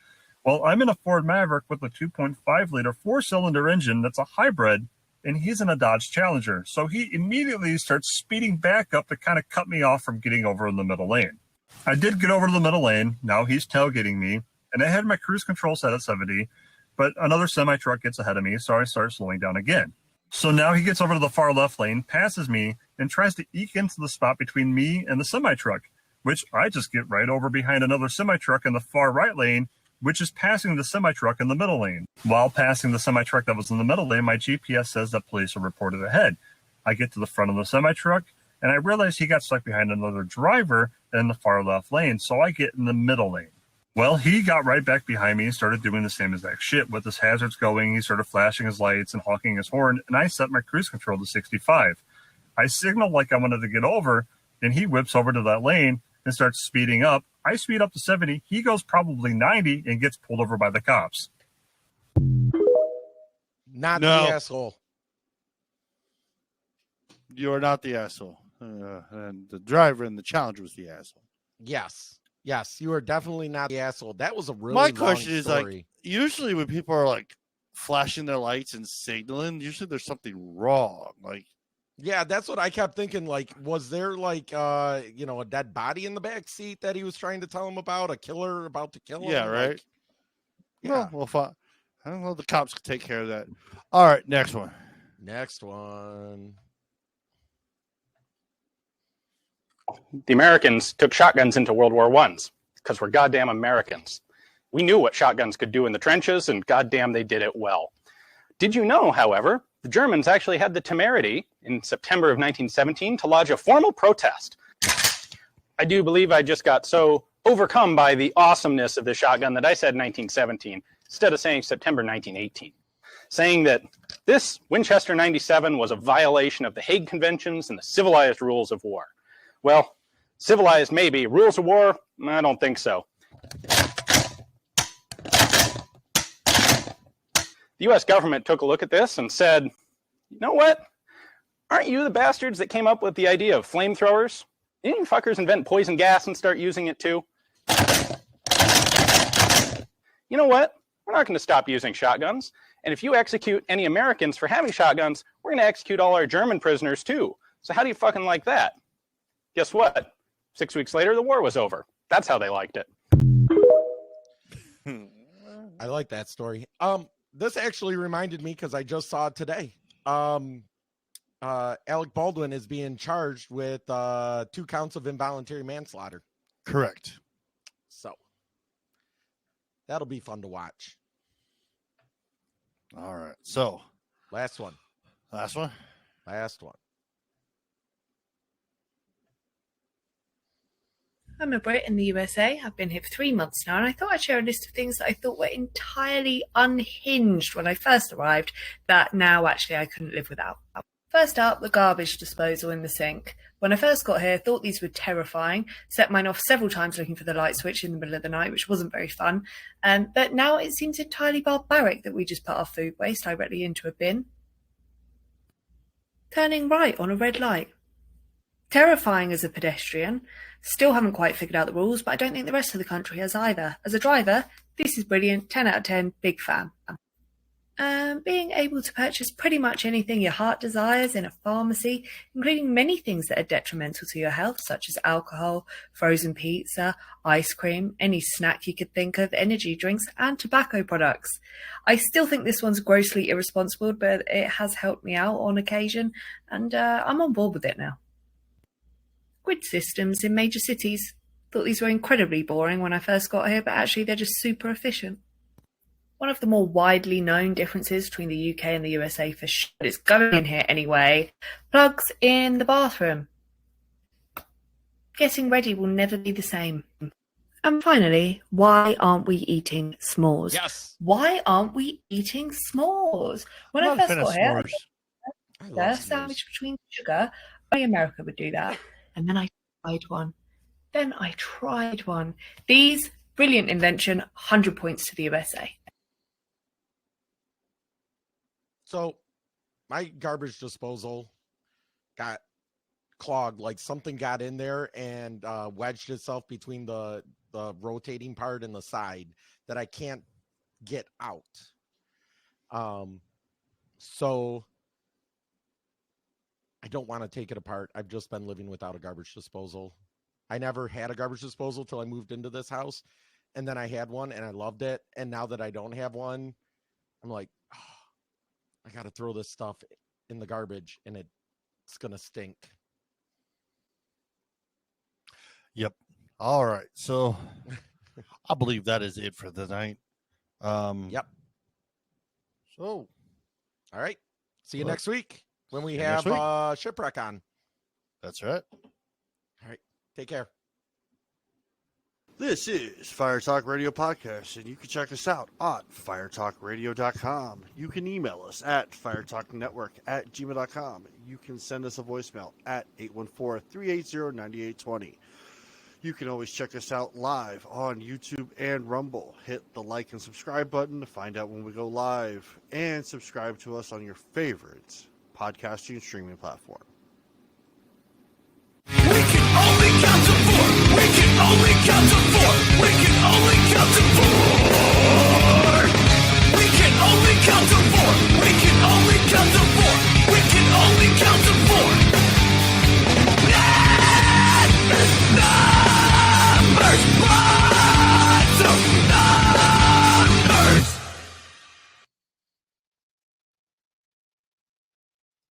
Well, I'm in a Ford Maverick with a 2.5-liter four-cylinder engine that's a hybrid, and he's in a Dodge Challenger. So he immediately starts speeding back up to kind of cut me off from getting over in the middle lane. I did get over to the middle lane. Now he's tailgating me, and I had my cruise control set at 70, but another semi-truck gets ahead of me, so I start slowing down again. So now he gets over to the far left lane, passes me, and tries to eke into the spot between me and the semi-truck, which I just get right over behind another semi-truck in the far right lane, which is passing the semi-truck in the middle lane. While passing the semi-truck that was in the middle lane, my GPS says that police are reported ahead. I get to the front of the semi-truck, and I realize he got stuck behind another driver in the far left lane, so I get in the middle lane. Well, he got right back behind me and started doing the same exact shit. With his hazards going, he started flashing his lights and honking his horn, and I set my cruise control to 65. I signaled like I wanted to get over, and he whips over to that lane and starts speeding up. I speed up to 70. He goes probably 90 and gets pulled over by the cops. Not the asshole. You're not the asshole. And the driver in the challenge was the asshole. Yes. Yes, you are definitely not the asshole. That was a really My long question is, story. like, usually when people are like flashing their lights and signaling, usually there's something wrong. Like, yeah, that's what I kept thinking. Like, was there like a dead body in the back seat that he was trying to tell him about? A killer about to kill him? yeah, right. Like, yeah. Well, fine. I don't know. The cops can take care of that. All right, next one. Next one. The Americans took shotguns into World War I's because we're goddamn Americans. We knew what shotguns could do in the trenches, and goddamn they did it well. Did you know, however, the Germans actually had the temerity in September of 1917 to lodge a formal protest? I do believe I just got so overcome by the awesomeness of the shotgun that I said 1917 instead of saying September 1918, saying that this Winchester 97 was a violation of the Hague Conventions and the civilized rules of war. Well, civilized maybe. Rules of war? I don't think so. The U.S. government took a look at this and said, you know what? Aren't you the bastards that came up with the idea of flamethrowers? Didn't you fuckers invent poison gas and start using it too? You know what? We're not going to stop using shotguns. And if you execute any Americans for having shotguns, we're going to execute all our German prisoners too. So how do you fucking like that? Guess what? 6 weeks later, the war was over. That's how they liked it. I like that story. This actually reminded me because I just saw it today. Alec Baldwin is being charged with 2 counts of involuntary manslaughter. Correct. So that'll be fun to watch. All right. So last one. Last one. Last one. I'm a Brit in the USA. I've been here for 3 months now, and I thought I'd share a list of things that I thought were entirely unhinged when I first arrived that now actually I couldn't live without. First up, the garbage disposal in the sink. When I first got here, I thought these were terrifying. Set mine off several times looking for the light switch in the middle of the night, which wasn't very fun. But now it seems entirely barbaric that we just put our food waste directly into a bin. Turning right on a red light. Terrifying as a pedestrian. Still haven't quite figured out the rules, but I don't think the rest of the country has either. As a driver, this is brilliant. 10 out of 10, big fan. Being able to purchase pretty much anything your heart desires in a pharmacy, including many things that are detrimental to your health, such as alcohol, frozen pizza, ice cream, any snack you could think of, energy drinks, and tobacco products. I still think this one's grossly irresponsible, but it has helped me out on occasion, and I'm on board with it now. Grid systems in major cities. Thought these were incredibly boring when I first got here, but actually they're just super efficient. One of the more widely known differences between the UK and the USA for sure is going in here anyway. Plugs in the bathroom. Getting ready will never be the same. And finally, why aren't we eating s'mores? Yes. Why aren't we eating s'mores? When I first got here, a sandwich between sugar. Only America would do that. And then I tried one. These, brilliant invention, 100 points to the USA. So my garbage disposal got clogged, like something got in there and wedged itself between the rotating part and the side that I can't get out. So I don't want to take it apart. I've just been living without a garbage disposal. I never had a garbage disposal till I moved into this house. And then I had one and I loved it. And now that I don't have one, I'm like, oh, I got to throw this stuff in the garbage and it's going to stink. Yep. All right. So I believe that is it for the night. Yep. So, all right. See you Well, next week when we see you next have Shipwreck on. That's right. All right. Take care. This is Fire Talk Radio Podcast, and you can check us out on firetalkradio.com. You can email us at firetalknetwork@gmail.com. You can send us a voicemail at 814-380-9820. You can always check us out live on YouTube and Rumble. Hit the like and subscribe button to find out when we go live, and subscribe to us on your favorite podcasting and streaming platform. We can only count to 4. We can only count to